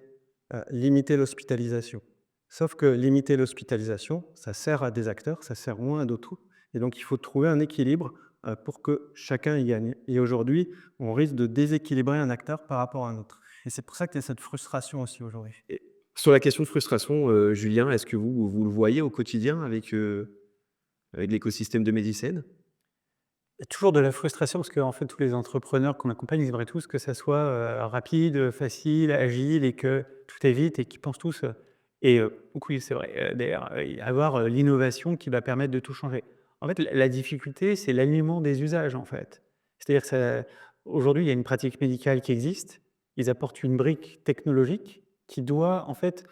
limiter l'hospitalisation. Sauf que limiter l'hospitalisation, ça sert à des acteurs, ça sert moins à d'autres. Et donc, il faut trouver un équilibre pour que chacun y gagne. Et aujourd'hui, on risque de déséquilibrer un acteur par rapport à un autre. Et c'est pour ça qu'il y a cette frustration aussi aujourd'hui. Et sur la question de frustration, Julien, est-ce que vous le voyez au quotidien avec l'écosystème de Medicine? Il y a toujours de la frustration parce qu'en fait, tous les entrepreneurs qu'on accompagne, ils aimeraient tous que ça soit rapide, facile, agile et que tout aille vite et qu'ils pensent tous. Donc oui, c'est vrai, d'ailleurs, avoir l'innovation qui va permettre de tout changer. En fait, la difficulté, c'est l'alignement des usages, en fait. C'est-à-dire que aujourd'hui, il y a une pratique médicale qui existe. Ils apportent une brique technologique qui doit, en fait,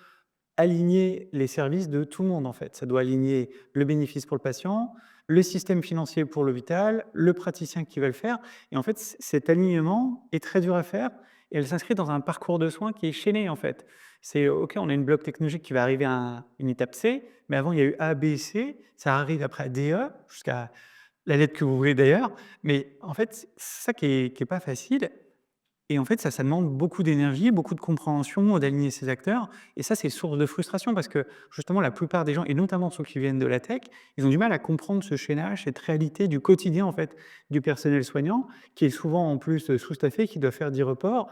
aligner les services de tout le monde, en fait. Ça doit aligner le bénéfice pour le patient, le système financier pour l'hôpital, le praticien qui va le faire. Et en fait, cet alignement est très dur à faire et elle s'inscrit dans un parcours de soins qui est chaîné, en fait. C'est OK, on a une bloc technologique qui va arriver à une étape C, mais avant, il y a eu A, B, C, ça arrive après à D, E, jusqu'à la lettre que vous voulez d'ailleurs. Mais en fait, c'est ça qui est pas facile. Et en fait, ça demande beaucoup d'énergie, beaucoup de compréhension, d'aligner ces acteurs. Et ça, c'est source de frustration parce que justement, la plupart des gens, et notamment ceux qui viennent de la tech, ils ont du mal à comprendre ce chaînage, cette réalité du quotidien en fait du personnel soignant, qui est souvent en plus sous-staffé, qui doit faire des reports.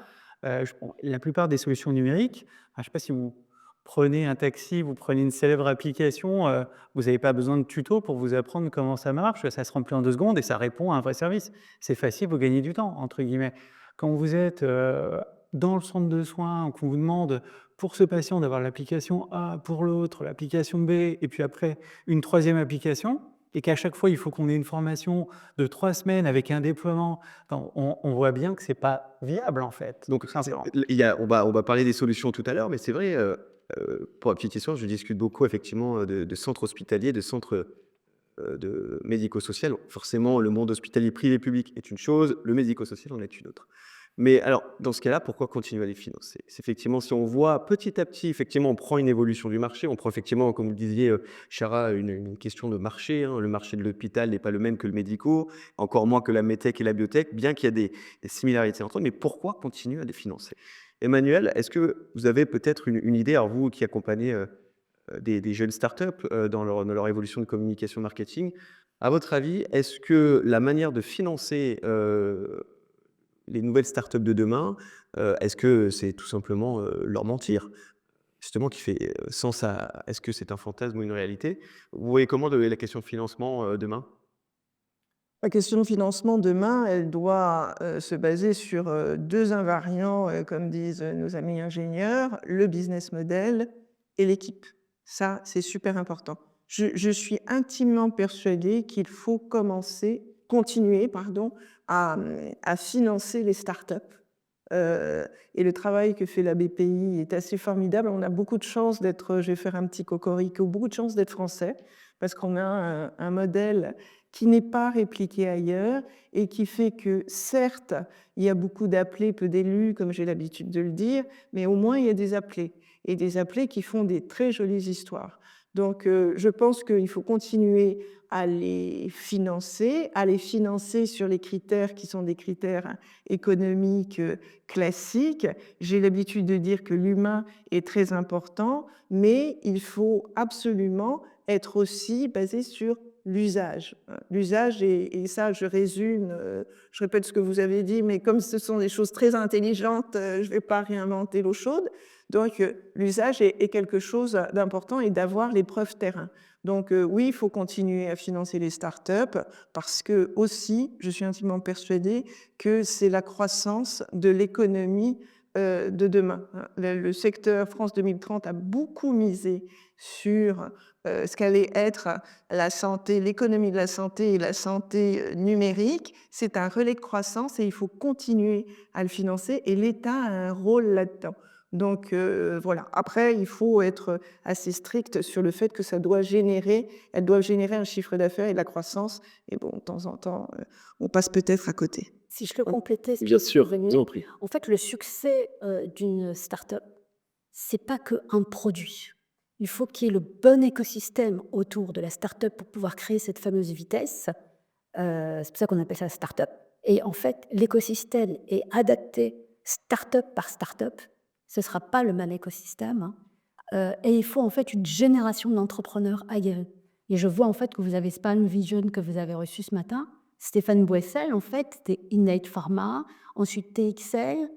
La plupart des solutions numériques, je ne sais pas si vous prenez un taxi, vous prenez une célèbre application, vous n'avez pas besoin de tuto pour vous apprendre comment ça marche, ça se remplit en 2 secondes et ça répond à un vrai service. C'est facile, vous gagnez du temps, entre guillemets. Quand vous êtes, dans le centre de soins, qu'on vous demande pour ce patient d'avoir l'application A, pour l'autre l'application B et puis après une troisième application et qu'à chaque fois il faut qu'on ait une formation de 3 semaines avec un déploiement, enfin, on voit bien que c'est pas viable en fait, Donc, tout simplement. on va parler des solutions tout à l'heure, mais c'est vrai, pour la petite histoire, je discute beaucoup effectivement de centres hospitaliers, de centres de médico-social. Forcément, le monde hospitalier privé-public est une chose, le médico-social en est une autre. Mais alors, dans ce cas-là, pourquoi continuer à les financer? C'est effectivement, si on voit petit à petit, effectivement, on prend une évolution du marché, on prend effectivement, comme vous le disiez, Chara, une question de marché, hein. Le marché de l'hôpital n'est pas le même que le médico, encore moins que la medtech et la biotech, bien qu'il y a des similarités entre eux, mais pourquoi continuer à les financer? Emmanuel, est-ce que vous avez peut-être une idée, alors vous qui accompagnez des jeunes startups dans leur évolution de communication marketing. À votre avis, est-ce que la manière de financer les nouvelles startups de demain, est-ce que c'est tout simplement leur mentir? Justement, qui fait sens à est-ce que c'est un fantasme ou une réalité? Vous voyez comment la question de financement demain? La question de financement demain, elle doit se baser sur 2 invariants, comme disent nos amis ingénieurs, le business model et l'équipe. Ça, c'est super important. Je suis intimement persuadée qu'il faut continuer, pardon, à financer les startups. Et le travail que fait la BPI est assez formidable. On a beaucoup de chance d'être, je vais faire un petit cocorico, beaucoup de chance d'être français, parce qu'on a un modèle qui n'est pas répliqué ailleurs et qui fait que, certes, il y a beaucoup d'appelés, peu d'élus, comme j'ai l'habitude de le dire, mais au moins il y a des appelés, et des appelés qui font des très jolies histoires. Donc, je pense qu'il faut continuer à les financer sur les critères qui sont des critères économiques classiques. J'ai l'habitude de dire que l'humain est très important, mais il faut absolument être aussi basé sur l'usage. L'usage, et ça, je résume, je répète ce que vous avez dit, mais comme ce sont des choses très intelligentes, je ne vais pas réinventer l'eau chaude. Donc, l'usage est quelque chose d'important et d'avoir les preuves terrain. Donc, oui, il faut continuer à financer les startups parce que aussi, je suis intimement persuadée que c'est la croissance de l'économie de demain. Le secteur France 2030 a beaucoup misé sur ce qu'allait être la santé, l'économie de la santé et la santé numérique. C'est un relais de croissance et il faut continuer à le financer et l'État a un rôle là-dedans. Donc voilà. Après, il faut être assez strict sur le fait que elles doivent générer un chiffre d'affaires et de la croissance. Et bon, de temps en temps, on passe peut-être à côté. Si je peux compléter ce Bien que vous sûr, je venez, vous en prie. en fait, le succès d'une start-up, c'est pas qu'un produit. Il faut qu'il y ait le bon écosystème autour de la start-up pour pouvoir créer cette fameuse vitesse. C'est pour ça qu'on appelle ça start-up. Et en fait, l'écosystème est adapté start-up par start-up. Ce ne sera pas le même écosystème, hein. Et il faut en fait une génération d'entrepreneurs aguerris. Et je vois en fait que vous avez Spalm Vision que vous avez reçu ce matin. Stéphane Boissel, en fait, c'était Innate Pharma, ensuite TXL,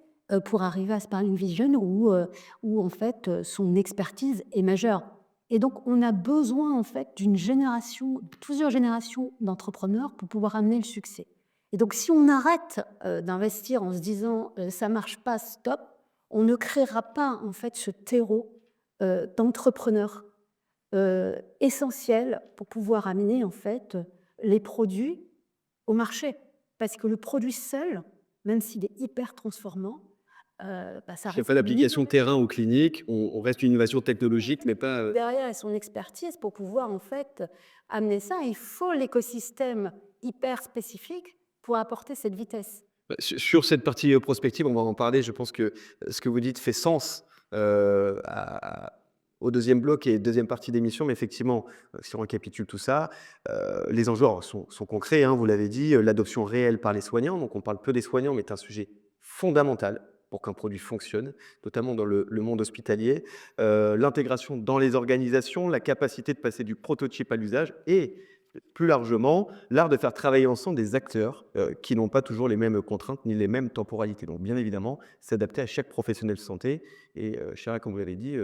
pour arriver à Spalm Vision où en fait son expertise est majeure. Et donc on a besoin en fait d'une génération, de plusieurs générations d'entrepreneurs pour pouvoir amener le succès. Et donc si on arrête d'investir en se disant ça marche pas, stop, on ne créera pas en fait ce terreau d'entrepreneurs essentiels pour pouvoir amener en fait les produits au marché. Parce que le produit seul, même s'il est hyper transformant, ça Il n'y a reste pas limité. d'application terrain ou clinique, on reste une innovation technologique, mais pas. Derrière, et son expertise pour pouvoir en fait amener ça. Il faut l'écosystème hyper spécifique pour apporter cette vitesse. Sur cette partie prospective, on va en parler. Je pense que ce que vous dites fait sens au deuxième bloc et deuxième partie d'émission. Mais effectivement, si on récapitule tout ça, les enjeux sont concrets, hein, vous l'avez dit, l'adoption réelle par les soignants. Donc on parle peu des soignants, mais c'est un sujet fondamental pour qu'un produit fonctionne, notamment dans le monde hospitalier. L'intégration dans les organisations, la capacité de passer du prototype à l'usage et plus largement, l'art de faire travailler ensemble des acteurs qui n'ont pas toujours les mêmes contraintes ni les mêmes temporalités. Donc, bien évidemment, s'adapter à chaque professionnel de santé. Et Chara, comme vous l'avez dit,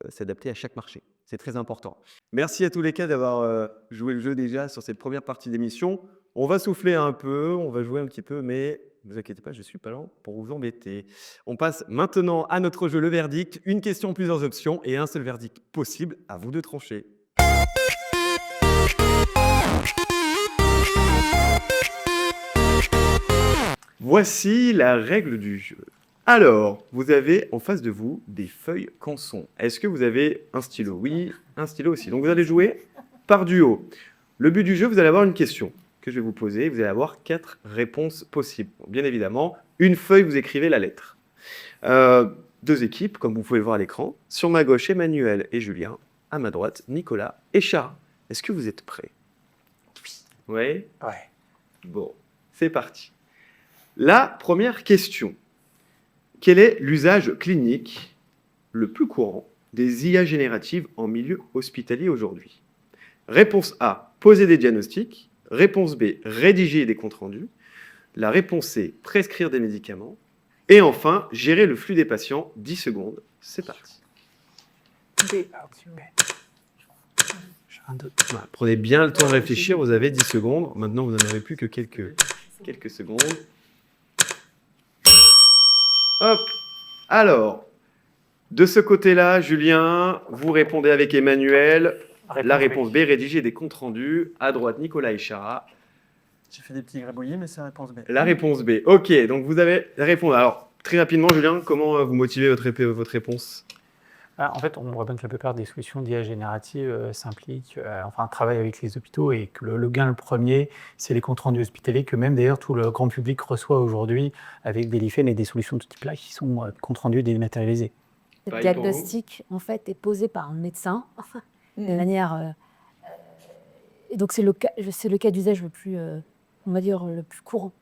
s'adapter à chaque marché. C'est très important. Merci à tous les cas d'avoir joué le jeu déjà sur cette première partie d'émission. On va souffler un peu, on va jouer un petit peu, mais ne vous inquiétez pas, je suis pas là pour vous embêter. On passe maintenant à notre jeu, le verdict. Une question, plusieurs options et un seul verdict possible. À vous de trancher. Voici la règle du jeu. Alors, vous avez en face de vous des feuilles canson. Est-ce que vous avez un stylo? Oui, un stylo aussi. Donc vous allez jouer par duo. Le but du jeu, vous allez avoir une question que je vais vous poser. Vous allez avoir 4 réponses possibles. Bon, bien évidemment, une feuille, vous écrivez la lettre. 2 équipes, comme vous pouvez le voir à l'écran. Sur ma gauche, Emmanuel et Julien. À ma droite, Nicolas et Chara. Est-ce que vous êtes prêts? Oui. Ouais. Bon, c'est parti. La première question. Quel est l'usage clinique le plus courant des IA génératives en milieu hospitalier aujourd'hui? Réponse A, poser des diagnostics. Réponse B, rédiger des comptes rendus. La réponse C, prescrire des médicaments. Et enfin, gérer le flux des patients. 10 secondes, c'est parti. Voilà, prenez bien le temps de réfléchir, vous avez 10 secondes. Maintenant, vous n'en avez plus que quelques secondes. Hop. Alors, de ce côté-là, Julien, vous répondez avec Emmanuel. La réponse B, rédiger des comptes rendus. À droite, Nicolas et Chara. J'ai fait des petits gribouillis, mais c'est la réponse B. La réponse B. Ok, donc vous avez la réponse. Alors, très rapidement, Julien, comment vous motivez votre réponse? En fait, on voit bien que la plupart des solutions d'IA générative s'impliquent, travaillent avec les hôpitaux et que le gain le premier, c'est les comptes rendus hospitaliers que même d'ailleurs tout le grand public reçoit aujourd'hui avec des LIFEN et des solutions de ce type-là qui sont comptes rendus dématérialisés. Le Pareil pour vous? diagnostic, en fait, est posé par un médecin de manière. Et donc, c'est le cas d'usage le plus, on va dire, le plus courant.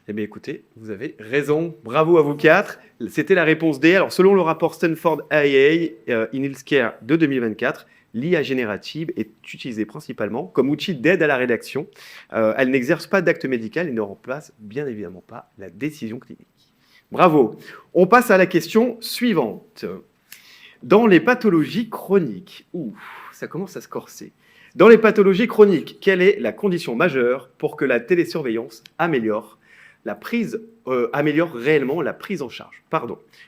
Eh bien, écoutez, vous avez raison. Bravo à vous 4. C'était la réponse D. Alors, selon le rapport Stanford IA in Healthcare de 2024, l'IA générative est utilisée principalement comme outil d'aide à la rédaction. Elle n'exerce pas d'acte médical et ne remplace bien évidemment pas la décision clinique. Bravo. On passe à la question suivante. Dans les pathologies chroniques, ça commence à se corser. Dans les pathologies chroniques, quelle est la condition majeure pour que la télésurveillance améliore réellement la prise en charge?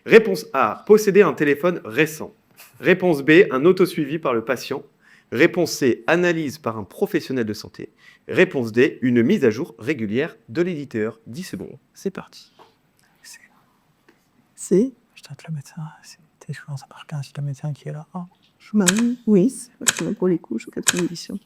Réponse A, posséder un téléphone récent. Réponse B, un autosuivi par le patient. Réponse C, analyse par un professionnel de santé. Réponse D, une mise à jour régulière de l'éditeur. 10 secondes, c'est parti. C'est Je traite le médecin, je commence à marquer un le médecin qui est là. Oui, c'est vachement pour les couches aux 4 conditions.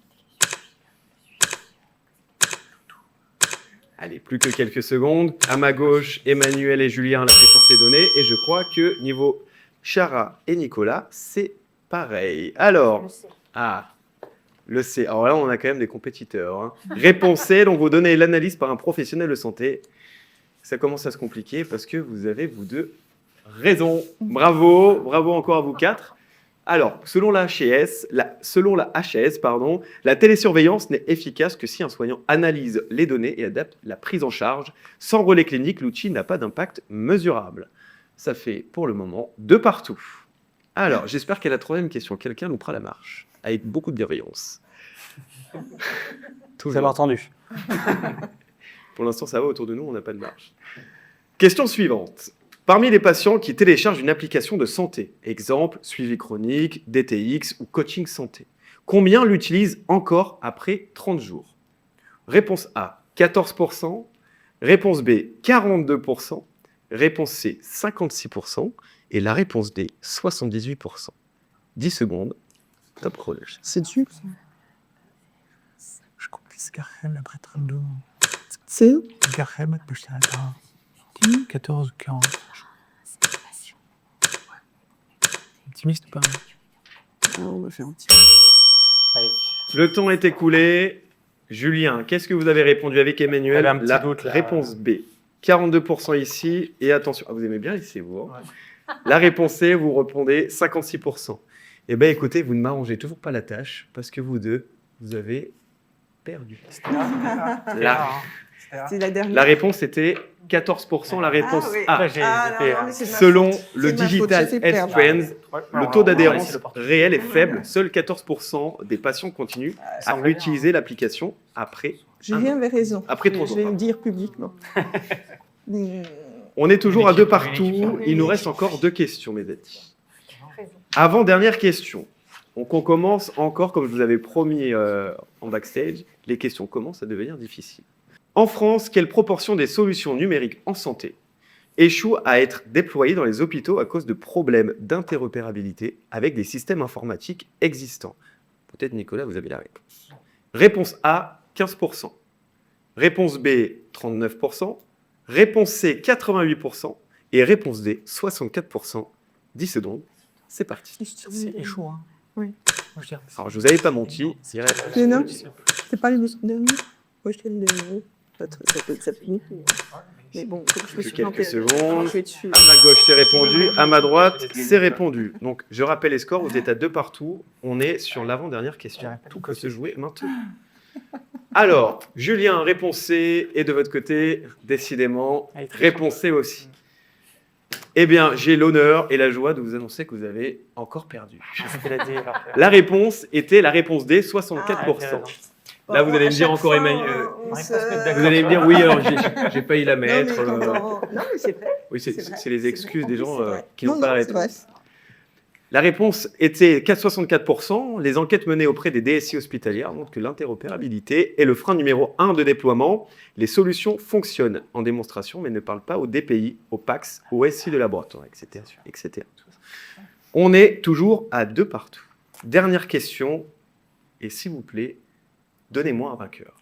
Allez, plus que quelques secondes. À ma gauche, Emmanuel et Julien, la réponse est donnée. Et je crois que niveau Chara et Nicolas, c'est pareil. Alors, le C. Alors là, on a quand même des compétiteurs. Hein. Réponse C, donc vous donnez l'analyse par un professionnel de santé. Ça commence à se compliquer parce que vous avez, vous deux, raison. Bravo, bravo encore à vous 4. Alors, selon la HAS, la télésurveillance n'est efficace que si un soignant analyse les données et adapte la prise en charge. Sans relais clinique, l'outil n'a pas d'impact mesurable. Ça fait, pour le moment, 2 partout. Alors, j'espère qu'à la 3e question, quelqu'un nous prend la marche, avec beaucoup de bienveillance. Vous avez entendu. Pour l'instant, ça va, autour de nous, on n'a pas de marche. Question suivante. Parmi les patients qui téléchargent une application de santé, exemple suivi chronique, DTX ou coaching santé, combien l'utilisent encore après 30 jours? Réponse A, 14%. Réponse B, 42%. Réponse C, 56%. Et la réponse D, 78%. 10 secondes. Top chronologie. C'est dessus. Je complice Garem après 32. C'est Garem, 14 ou 40. Optimiste ou pas? on va faire un petit. Allez. Le temps est écoulé. Julien, qu'est-ce que vous avez répondu avec Emmanuel? Elle a un petit La doute, là. réponse B. 42% ici. Et attention, vous aimez bien ici, vous. Hein. La réponse C, vous répondez 56%. Eh bien, écoutez, vous ne m'arrangez toujours pas la tâche parce que vous deux, vous avez perdu. C'est la dernière. La réponse était 14% la réponse oui. A. J'ai Ah non, hésité, non, mais c'est de ma Selon faute. le C'est de ma faute, Digital j'ai fait Health perdre. Trends, le taux d'adhérence réel est faible. Seuls 14% des patients continuent à utiliser l'application après. Julien avait raison. Après 3 Je vais ans. le dire publiquement. On est toujours à 2 partout. équipe. Il nous reste encore 2 questions, mes amis. Avant-dernière question. Donc on commence encore, comme je vous avais promis en backstage, les questions commencent à devenir difficiles. En France, quelle proportion des solutions numériques en santé échoue à être déployées dans les hôpitaux à cause de problèmes d'interopérabilité avec des systèmes informatiques existants? Peut-être Nicolas, vous avez la réponse. Réponse A, 15%. Réponse B, 39%. Réponse C, 88%. Et réponse D, 64%. 10 secondes. C'est parti. C'est échoué. Hein. Oui. Moi, je dirais- Alors, je vous avais pas menti. Mais non, c'est pas les derniers. Moi, je le ça finit. Mais bon, comme je me suis Quelques plantée, secondes. je vais dessus. À ma gauche, c'est répondu. À ma droite, c'est répondu. Donc, je rappelle les scores. Vous êtes à 2 partout. On est sur l'avant-dernière question. Tout peut se jouer maintenant. Alors, Julien, réponse C. Et de votre côté, décidément, Allez, très réponse C aussi. Eh bien, j'ai l'honneur et la joie de vous annoncer que vous avez encore perdu. C'était la D, alors. La réponse était la réponse D, 64%. Là, vous allez me dire encore Emmanuel. Vous allez me dire oui, alors j'ai failli la mettre. Non, mais c'est vrai. Oui, C'est vrai, c'est les c'est excuses vrai. des En plus, gens c'est vrai. qui n'ont Non, pas la non, c'est réponse. vrai. La réponse était 64%. Les enquêtes menées auprès des DSI hospitalières montrent que l'interopérabilité est le frein numéro 1 de déploiement. Les solutions fonctionnent en démonstration, mais ne parlent pas aux DPI, aux PACS, aux SI de laboratoire, etc., etc. On est toujours à 2 partout. Dernière question, et s'il vous plaît, donnez-moi un vainqueur.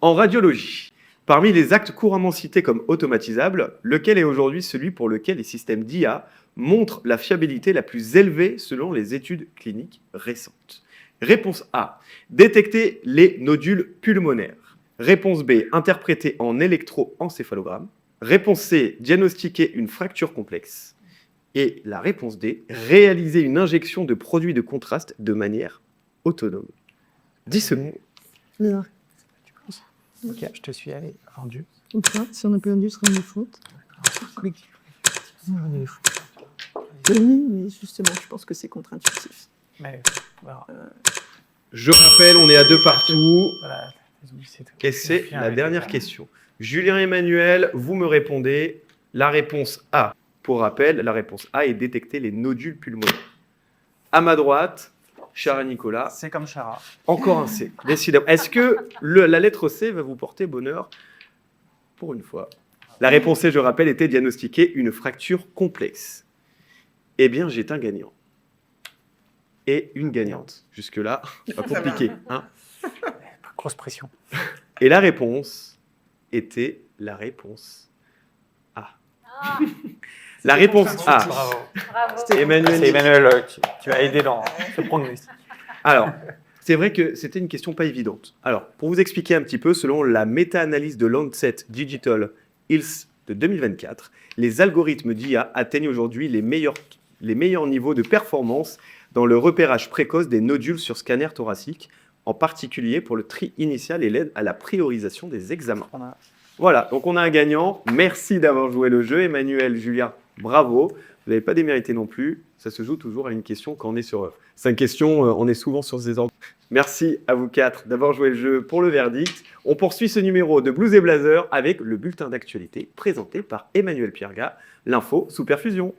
En radiologie, parmi les actes couramment cités comme automatisables, lequel est aujourd'hui celui pour lequel les systèmes d'IA montrent la fiabilité la plus élevée selon les études cliniques récentes? Réponse A, détecter les nodules pulmonaires. Réponse B, interpréter en électroencéphalogramme. Réponse C, diagnostiquer une fracture complexe. Et la réponse D, réaliser une injection de produits de contraste de manière autonome. 10 secondes. Non. Ok, je te suis allé rendu. Ou pas, si on a perdu, ce sera une faute. Oui, mais justement, je pense que c'est contre-intuitif. Mais, voilà, Je rappelle, on est à 2 partout. voilà, c'est tout. Et c'est Puis, la arrêtez dernière pas. question. Julien Emmanuel, vous me répondez la réponse A. Pour rappel, la réponse A est détecter les nodules pulmonaires. À ma droite, cher Nicolas, C'est comme Chara. encore un C. Décidément. Est-ce que la lettre C va vous porter bonheur pour une fois? La réponse C, je rappelle, était diagnostiquer une fracture complexe. Eh bien, j'ai un gagnant. Et une gagnante. Jusque-là, pas compliqué. Hein. Grosse pression. Et la réponse était la réponse A. La réponse A. Bravo. Emmanuel. C'est Emmanuel, tu as aidé dans ce pronostic. Alors, c'est vrai que c'était une question pas évidente. Alors, pour vous expliquer un petit peu, selon la méta-analyse de Lancet Digital Health de 2024, les algorithmes d'IA atteignent aujourd'hui les meilleurs niveaux de performance dans le repérage précoce des nodules sur scanner thoracique, en particulier pour le tri initial et l'aide à la priorisation des examens. Voilà, donc on a un gagnant. Merci d'avoir joué le jeu. Emmanuel, Julien, bravo. Vous n'avez pas démérité non plus. Ça se joue toujours à une question quand on est sur 5 questions. On est souvent sur ces ordres. Merci à vous 4 d'avoir joué le jeu pour le verdict. On poursuit ce numéro de Blues et Blazer avec le bulletin d'actualité présenté par Emmanuel Pierga, l'info sous perfusion.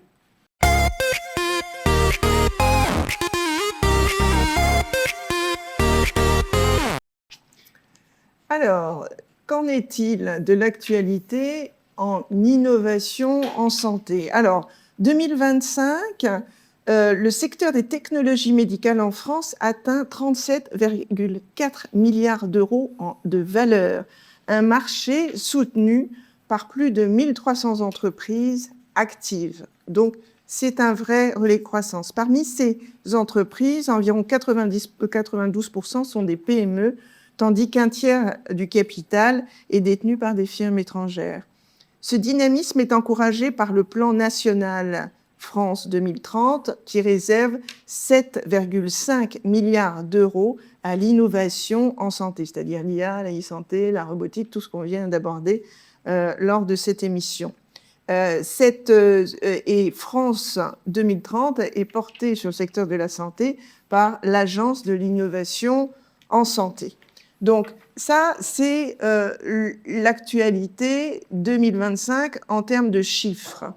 Alors, qu'en est-il de l'actualité en innovation en santé? Alors, 2025, le secteur des technologies médicales en France atteint 37,4 milliards d'euros de valeur, un marché soutenu par plus de 1300 entreprises actives. Donc, c'est un vrai relais de croissance. Parmi ces entreprises, environ 92% sont des PME, tandis qu'un tiers du capital est détenu par des firmes étrangères. Ce dynamisme est encouragé par le plan national France 2030 qui réserve 7,5 milliards d'euros à l'innovation en santé, c'est-à-dire l'IA, la e-santé, la robotique, tout ce qu'on vient d'aborder lors de cette émission. Et France 2030 est portée sur le secteur de la santé par l'Agence de l'innovation en santé. Donc ça, c'est l'actualité 2025 en termes de chiffres.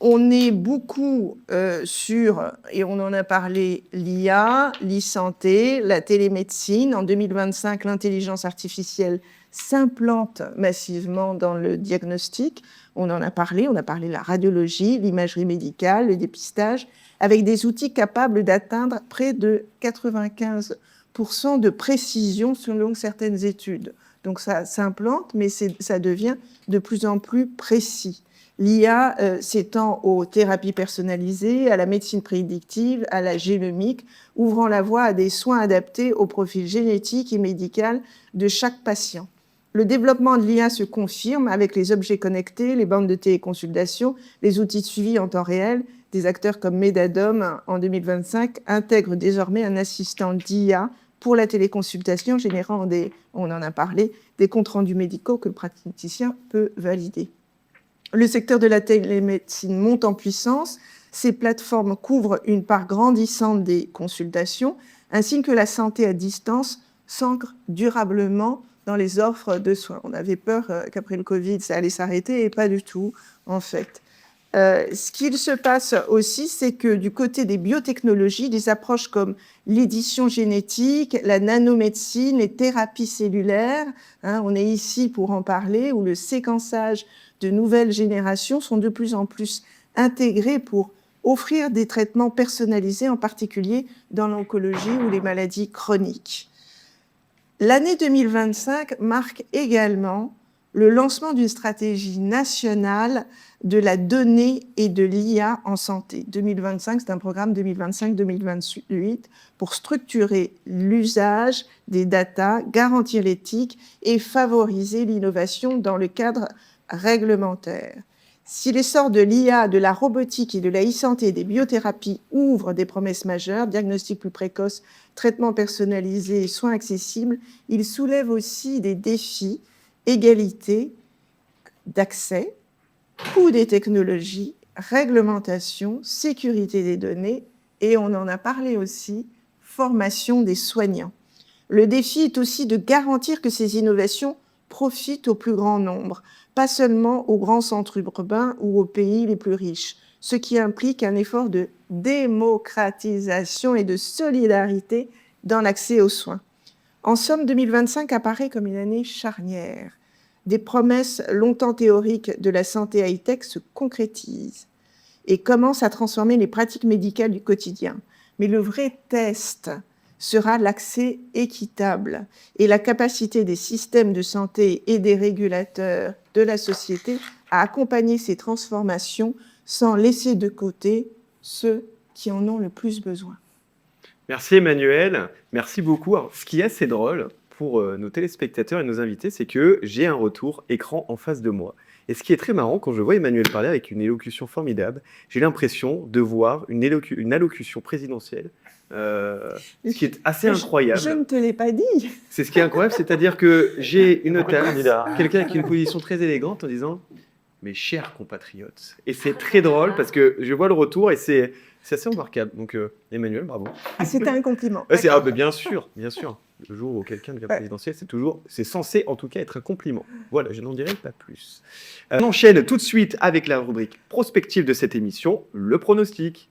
On est beaucoup sur, et on en a parlé, l'IA, l'e-santé, la télémédecine. En 2025, l'intelligence artificielle s'implante massivement dans le diagnostic. On en a parlé, on a parlé de la radiologie, l'imagerie médicale, le dépistage, avec des outils capables d'atteindre près de 95% de précision selon certaines études. Donc ça s'implante, mais ça devient de plus en plus précis. L'IA s'étend aux thérapies personnalisées, à la médecine prédictive, à la génomique, ouvrant la voie à des soins adaptés au profil génétique et médical de chaque patient. Le développement de l'IA se confirme avec les objets connectés, les bandes de téléconsultation, les outils de suivi en temps réel. Des acteurs comme Medadom, en 2025, intègrent désormais un assistant d'IA pour la téléconsultation, générant on en a parlé, des comptes rendus médicaux que le praticien peut valider. Le secteur de la télémédecine monte en puissance. Ces plateformes couvrent une part grandissante des consultations, ainsi que la santé à distance s'ancre durablement dans les offres de soins. On avait peur qu'après le Covid, ça allait s'arrêter, et pas du tout, en fait. Ce qu'il se passe aussi, c'est que du côté des biotechnologies, des approches comme l'édition génétique, la nanomédecine, les thérapies cellulaires, on est ici pour en parler, ou le séquençage de nouvelles générations sont de plus en plus intégrés pour offrir des traitements personnalisés, en particulier dans l'oncologie ou les maladies chroniques. L'année 2025 marque également le lancement d'une stratégie nationale de la donnée et de l'IA en santé. 2025, c'est un programme 2025-2028 pour structurer l'usage des data, garantir l'éthique et favoriser l'innovation dans le cadre réglementaire. Si l'essor de l'IA, de la robotique et de la e-santé et des biothérapies ouvre des promesses majeures, diagnostic plus précoce, traitements personnalisés, soins accessibles, il soulève aussi des défis, égalité d'accès, coût des technologies, réglementation, sécurité des données et on en a parlé aussi, formation des soignants. Le défi est aussi de garantir que ces innovations profitent au plus grand nombre, pas seulement aux grands centres urbains ou aux pays les plus riches, ce qui implique un effort de démocratisation et de solidarité dans l'accès aux soins. En somme, 2025 apparaît comme une année charnière. Des promesses longtemps théoriques de la santé high-tech se concrétisent et commencent à transformer les pratiques médicales du quotidien. Mais le vrai test sera l'accès équitable et la capacité des systèmes de santé et des régulateurs de la société à accompagner ces transformations sans laisser de côté ceux qui en ont le plus besoin. Merci Emmanuel, merci beaucoup. Alors, ce qui est assez drôle pour nos téléspectateurs et nos invités, c'est que j'ai un retour écran en face de moi. Et ce qui est très marrant, quand je vois Emmanuel parler avec une élocution formidable, j'ai l'impression de voir une allocution présidentielle, ce qui est assez incroyable. Je ne te l'ai pas dit. C'est ce qui est incroyable, c'est-à-dire que j'ai une tasse, quelqu'un avec une position très élégante en disant « mes chers compatriotes ». Et c'est très drôle parce que je vois le retour et c'est assez remarquable. Donc Emmanuel, bravo. C'était un compliment. Bien sûr, bien sûr. Le jour où quelqu'un devient présidentiel, c'est censé en tout cas être un compliment. Voilà, je n'en dirai pas plus. On enchaîne tout de suite avec la rubrique prospective de cette émission, le pronostic.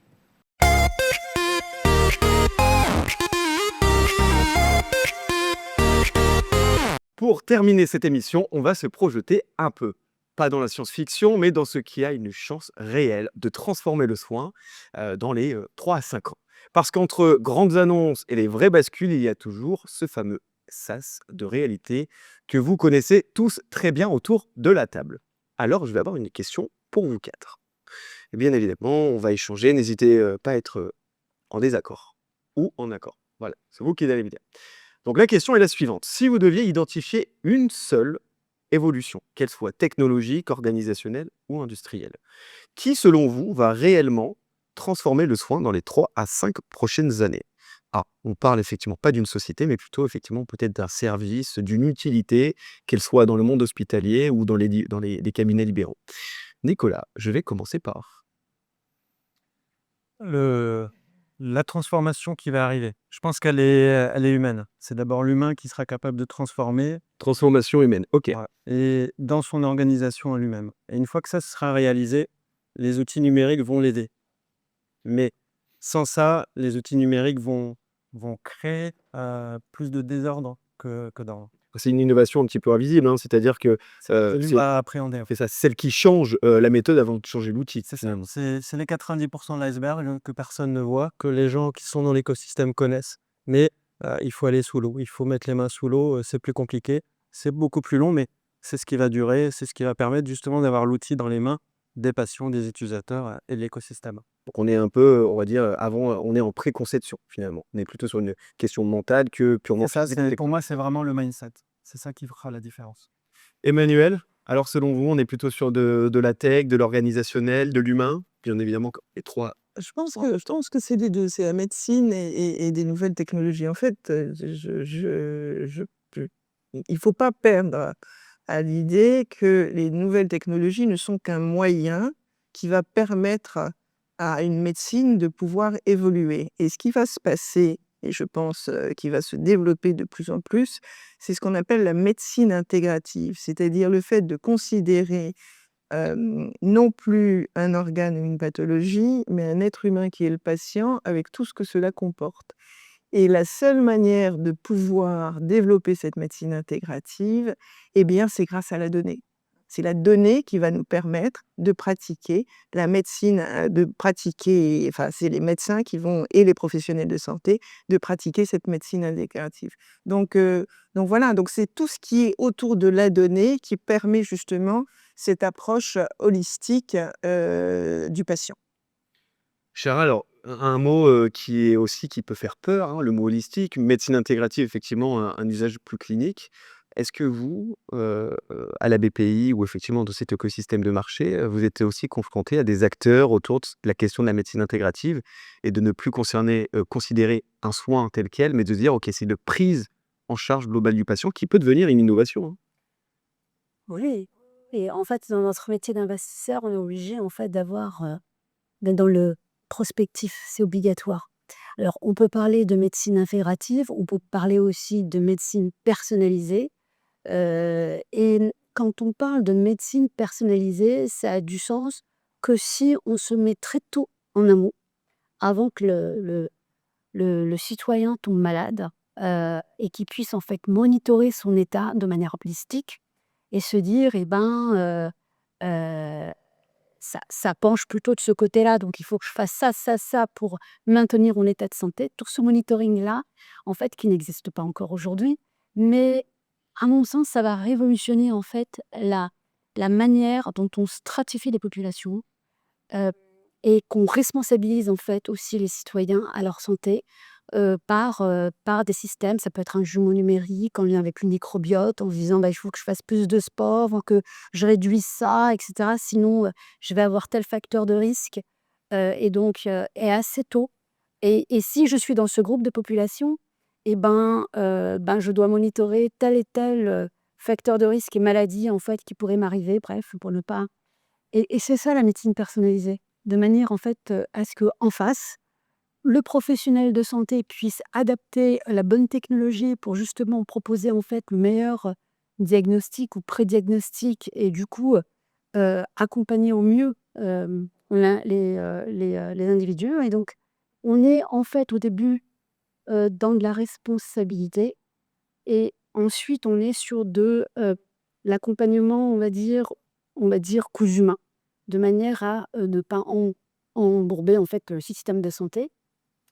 Pour terminer cette émission, on va se projeter un peu. Pas dans la science-fiction, mais dans ce qui a une chance réelle de transformer le soin dans les 3 à 5 ans. Parce qu'entre grandes annonces et les vraies bascules, il y a toujours ce fameux sas de réalité que vous connaissez tous très bien autour de la table. Alors, je vais avoir une question pour vous 4. Et bien évidemment, on va échanger, n'hésitez pas à être en désaccord ou en accord. Voilà, c'est vous qui allez me dire. Donc la question est la suivante. Si vous deviez identifier une seule évolution, qu'elle soit technologique, organisationnelle ou industrielle. Qui, selon vous, va réellement transformer le soin dans les 3 à 5 prochaines années? Ah, on parle effectivement pas d'une société, mais plutôt effectivement peut-être d'un service, d'une utilité, qu'elle soit dans le monde hospitalier ou dans les cabinets libéraux. Nicolas, je vais commencer par Le la transformation qui va arriver, je pense qu'elle est humaine. C'est d'abord l'humain qui sera capable de transformer, transformation humaine. OK. voilà, et dans son organisation en lui-même. Et une fois que ça sera réalisé, les outils numériques vont l'aider. Mais sans ça, les outils numériques vont créer, plus de désordre que dans C'est une innovation un petit peu invisible, hein, c'est-à-dire que, c'est dur c'est à appréhender, en fait. c'est ça, celle qui change, la méthode avant de changer l'outil, C'est ça, finalement. c'est les 90 de l'iceberg, que personne ne voit, que les gens qui sont dans l'écosystème connaissent. Mais, il faut aller sous l'eau, il faut mettre les mains sous l'eau, c'est plus compliqué, c'est beaucoup plus long, mais c'est ce qui va durer, c'est ce qui va permettre justement d'avoir l'outil dans les mains des patients, des utilisateurs, et de l'écosystème. Donc on est un peu, on va dire, avant, on est en préconception, finalement. On est plutôt sur une question mentale que purement C'est ça, physique ou pour technique. moi, c'est vraiment le mindset. C'est ça qui fera la différence. Emmanuel, alors selon vous, on est plutôt sur de la tech, de l'organisationnel, de l'humain? Bien évidemment, les 3. Je pense que c'est les 2, c'est la médecine et des nouvelles technologies. En fait, il faut pas perdre à l'idée que les nouvelles technologies ne sont qu'un moyen qui va permettre à une médecine de pouvoir évoluer. Et ce qui va se passer, et je pense, qui va se développer de plus en plus, c'est ce qu'on appelle la médecine intégrative. C'est-à-dire le fait de considérer non plus un organe ou une pathologie, mais un être humain qui est le patient avec tout ce que cela comporte. Et la seule manière de pouvoir développer cette médecine intégrative, eh bien, c'est grâce à la donnée. C'est la donnée qui va nous permettre de pratiquer la médecine, enfin, c'est les médecins qui vont et les professionnels de santé, de pratiquer cette médecine intégrative. Donc voilà, donc c'est tout ce qui est autour de la donnée qui permet justement cette approche holistique, du patient. Charles, alors, un mot, qui est aussi qui peut faire peur, hein, le mot holistique, médecine intégrative, effectivement, un usage plus clinique. Est-ce que vous, à la BPI ou effectivement dans cet écosystème de marché, vous êtes aussi confrontés à des acteurs autour de la question de la médecine intégrative et de ne plus considérer un soin tel quel, mais de se dire: «OK, c'est une prise en charge globale du patient» qui peut devenir une innovation, hein? Oui, et en fait, dans notre métier d'investisseur, on est obligé, en fait, d'être dans le prospectif, c'est obligatoire. Alors, on peut parler de médecine intégrative, on peut parler aussi de médecine personnalisée, et quand on parle de médecine personnalisée, ça a du sens que si on se met très tôt en amont, avant que le citoyen tombe malade, et qu'il puisse, en fait, monitorer son état de manière holistique et se dire: «Eh ben, ça penche plutôt de ce côté-là, donc il faut que je fasse ça, ça, ça pour maintenir mon état de santé». Tout ce monitoring-là, en fait, qui n'existe pas encore aujourd'hui, mais à mon sens, ça va révolutionner, en fait, la manière dont on stratifie les populations, heu et qu'on responsabilise, en fait, aussi les citoyens à leur santé, par des systèmes. Ça peut être un jumeau numérique en lien avec le microbiote, en disant: «Bah, il faut que je fasse plus de sport, faut que je réduise ça et cetera, sinon, je vais avoir tel facteur de risque», et donc et assez tôt, et si je suis dans ce groupe de population, et ben, je dois monitorer tel et tel, facteur de risque et maladie, en fait, qui pourrait m'arriver, bref, pour ne pas, et c'est ça la médecine personnalisée, de manière, en fait, à ce qu'en face, le professionnel de santé puisse adapter la bonne technologie pour justement proposer, en fait, le meilleur, diagnostic ou pré-diagnostic, et du coup, accompagner au mieux, les individus, et donc on est, en fait, au début, dans de la responsabilité, et ensuite on est sur l'accompagnement, on va dire cousu main, de manière à, ne pas embourber, en fait, le système de santé,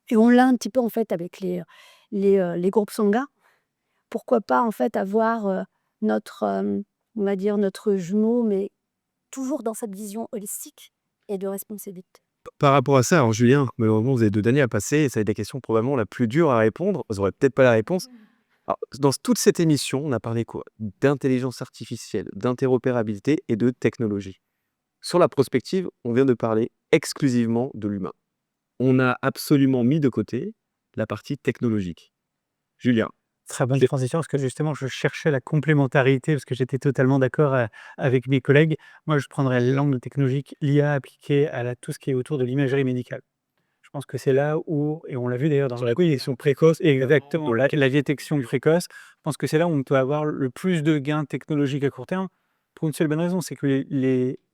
et on l'a un petit peu, en fait, avec les groupes sanguins. Pourquoi pas, en fait, avoir, on va dire notre jumeau, mais toujours dans cette vision holistique et de responsabilité. Par rapport à ça, alors Julien, malheureusement, vous avez 2 années à passer et ça va être la question probablement la plus dure à répondre. Vous aurez peut-être pas la réponse. Alors, dans toute cette émission, on a parlé quoi? D'intelligence artificielle, d'interopérabilité et de technologie. Sur la prospective, on vient de parler exclusivement de l'humain. On a absolument mis de côté la partie technologique. Julien, Très bonne c'est transition parce que justement, je cherchais la complémentarité parce que j'étais totalement d'accord, avec mes collègues. Moi, je prendrais l'angle technologique, l'IA appliquée à tout ce qui est autour de l'imagerie médicale. Je pense que c'est là où et on l'a vu d'ailleurs dans sur la la détection précoce exactement, la détection précoce, je pense que c'est là où on peut avoir le plus de gains technologiques à court terme, pour une seule bonne raison, c'est que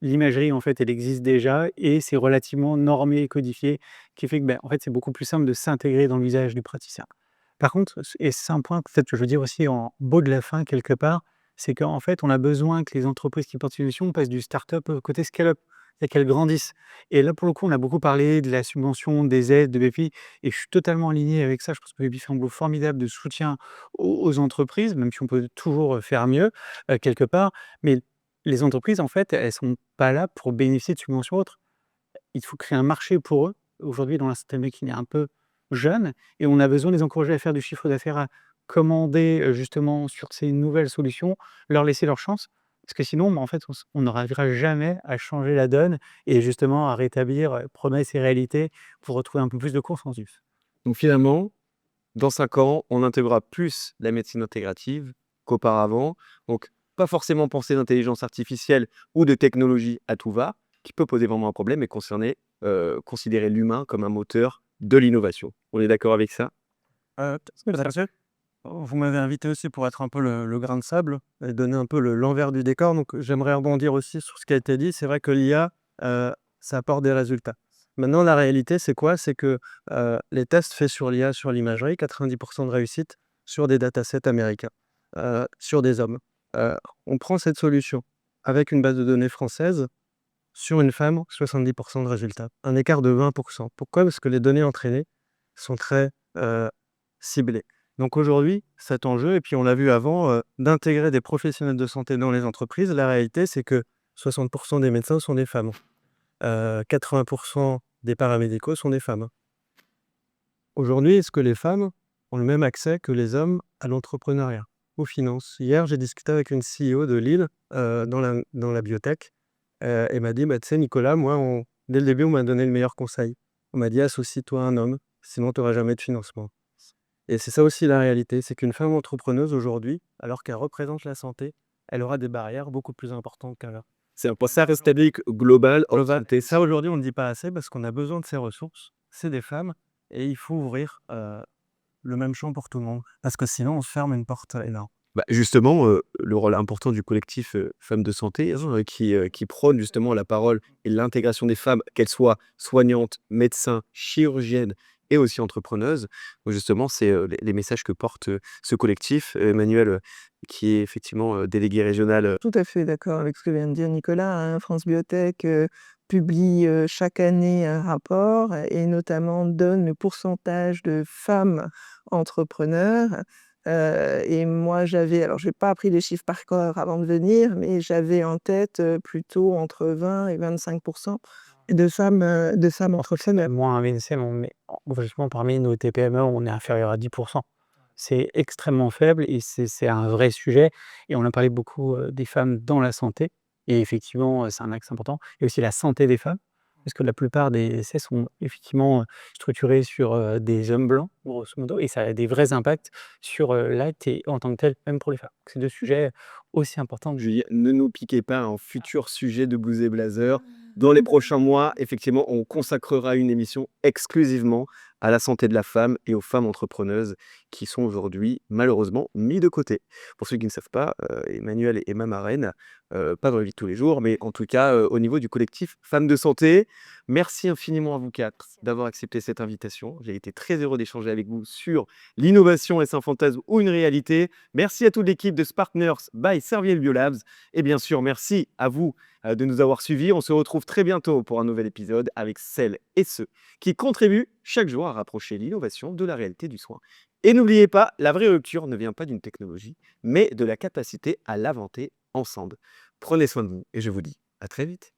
l'imagerie, en fait, elle existe déjà et c'est relativement normé et codifié, qui fait que, en fait, c'est beaucoup plus simple de s'intégrer dans l'usage du praticien. Par contre, et c'est un point peut-être que je veux dire aussi en beau de la fin quelque part, c'est qu'en fait, on a besoin que les entreprises qui portent une solution passent du start-up au côté scale-up, c'est qu'elles grandissent. Et là, pour le coup, on a beaucoup parlé de la subvention, des aides de BPI, et je suis totalement aligné avec ça. Je pense que BPI fait un boulot formidable de soutien aux entreprises, même si on peut toujours faire mieux, quelque part. Mais les entreprises, en fait, elles sont pas là pour bénéficier de subventions autres. Il faut créer un marché pour eux. Aujourd'hui, dans l'instant qui est un peu jeune, et on a besoin de les encourager à faire du chiffre d'affaires, à commander justement sur ces nouvelles solutions, leur laisser leur chance. Parce que sinon, en fait, on n'arrivera jamais à changer la donne et justement à rétablir promesses et réalités pour retrouver un peu plus de consensus. Donc finalement, dans 5 ans, on intégrera plus la médecine intégrative qu'auparavant. Donc, pas forcément penser d'intelligence artificielle ou de technologie à tout va, qui peut poser vraiment un problème, mais considérer l'humain comme un moteur de l'innovation. On est d'accord avec ça? Vous m'avez invité aussi pour être un peu le grain de sable et donner un peu l'envers du décor. Donc, j'aimerais rebondir aussi sur ce qui a été dit. C'est vrai que l'IA, ça apporte des résultats. Maintenant, la réalité, c'est quoi? C'est que les tests faits sur l'IA, sur l'imagerie, 90% de réussite sur des datasets américains, sur des hommes. On prend cette solution avec une base de données française. Sur une femme, 70% de résultats. Un écart de 20%. Pourquoi? Parce que les données entraînées sont très ciblées. Donc aujourd'hui, cet enjeu, et puis on l'a vu avant, d'intégrer des professionnels de santé dans les entreprises, la réalité, c'est que 60% des médecins sont des femmes. 80% des paramédicaux sont des femmes. Aujourd'hui, est-ce que les femmes ont le même accès que les hommes à l'entrepreneuriat, aux finances? Hier, j'ai discuté avec une CEO de Lille dans la biotech. Elle m'a dit, tu sais Nicolas, moi, dès le début, on m'a donné le meilleur conseil. On m'a dit, associe-toi à un homme, sinon tu n'auras jamais de financement. Et c'est ça aussi la réalité, c'est qu'une femme entrepreneuse aujourd'hui, alors qu'elle représente la santé, elle aura des barrières beaucoup plus importantes qu'un homme. C'est un poisson stabilique global. Et ça, aujourd'hui, on ne dit pas assez parce qu'on a besoin de ces ressources. C'est des femmes et il faut ouvrir le même champ pour tout le monde. Parce que sinon, on se ferme une porte énorme. Justement, le rôle important du collectif Femmes de Santé, qui prône justement la parole et l'intégration des femmes, qu'elles soient soignantes, médecins, chirurgiennes et aussi entrepreneuses. Donc justement, c'est les messages que porte ce collectif. Emmanuel, qui est effectivement délégué régional. Tout à fait d'accord avec ce que vient de dire Nicolas, hein. France Biotech publie chaque année un rapport et notamment donne le pourcentage de femmes entrepreneurs. Et moi, alors j'ai pas appris les chiffres par cœur avant de venir, mais j'avais en tête plutôt entre 20 et 25% de femmes entrepreneurs. Moins avancé, mais justement, parmi nos TPME, on est inférieur à 10%. C'est extrêmement faible et c'est un vrai sujet. Et on a parlé beaucoup des femmes dans la santé. Et effectivement, c'est un axe important. Et aussi la santé des femmes, parce que la plupart des essais sont effectivement structurés sur des hommes blancs, grosso modo, et ça a des vrais impacts sur l'acte et en tant que tel, même pour les femmes. Donc, c'est deux sujets aussi importants. Julien, ne nous piquez pas un futur sujet de Blues et Blazer. Dans les prochains mois, effectivement, on consacrera une émission exclusivement à la santé de la femme et aux femmes entrepreneuses qui sont aujourd'hui malheureusement mis de côté. Pour ceux qui ne savent pas, Emmanuel est ma marraine, pas dans la vie de tous les jours, mais en tout cas au niveau du collectif Femmes de Santé. Merci infiniment à vous quatre d'avoir accepté cette invitation. J'ai été très heureux d'échanger avec vous sur l'innovation est-ce un fantasme ou une réalité. Merci à toute l'équipe de Spartners by Servier Biolabs. Et bien sûr, merci à vous de nous avoir suivis. On se retrouve très bientôt pour un nouvel épisode avec celles et ceux qui contribuent chaque jour à rapprocher l'innovation de la réalité du soin. Et n'oubliez pas, la vraie rupture ne vient pas d'une technologie, mais de la capacité à l'inventer ensemble. Prenez soin de vous et je vous dis à très vite.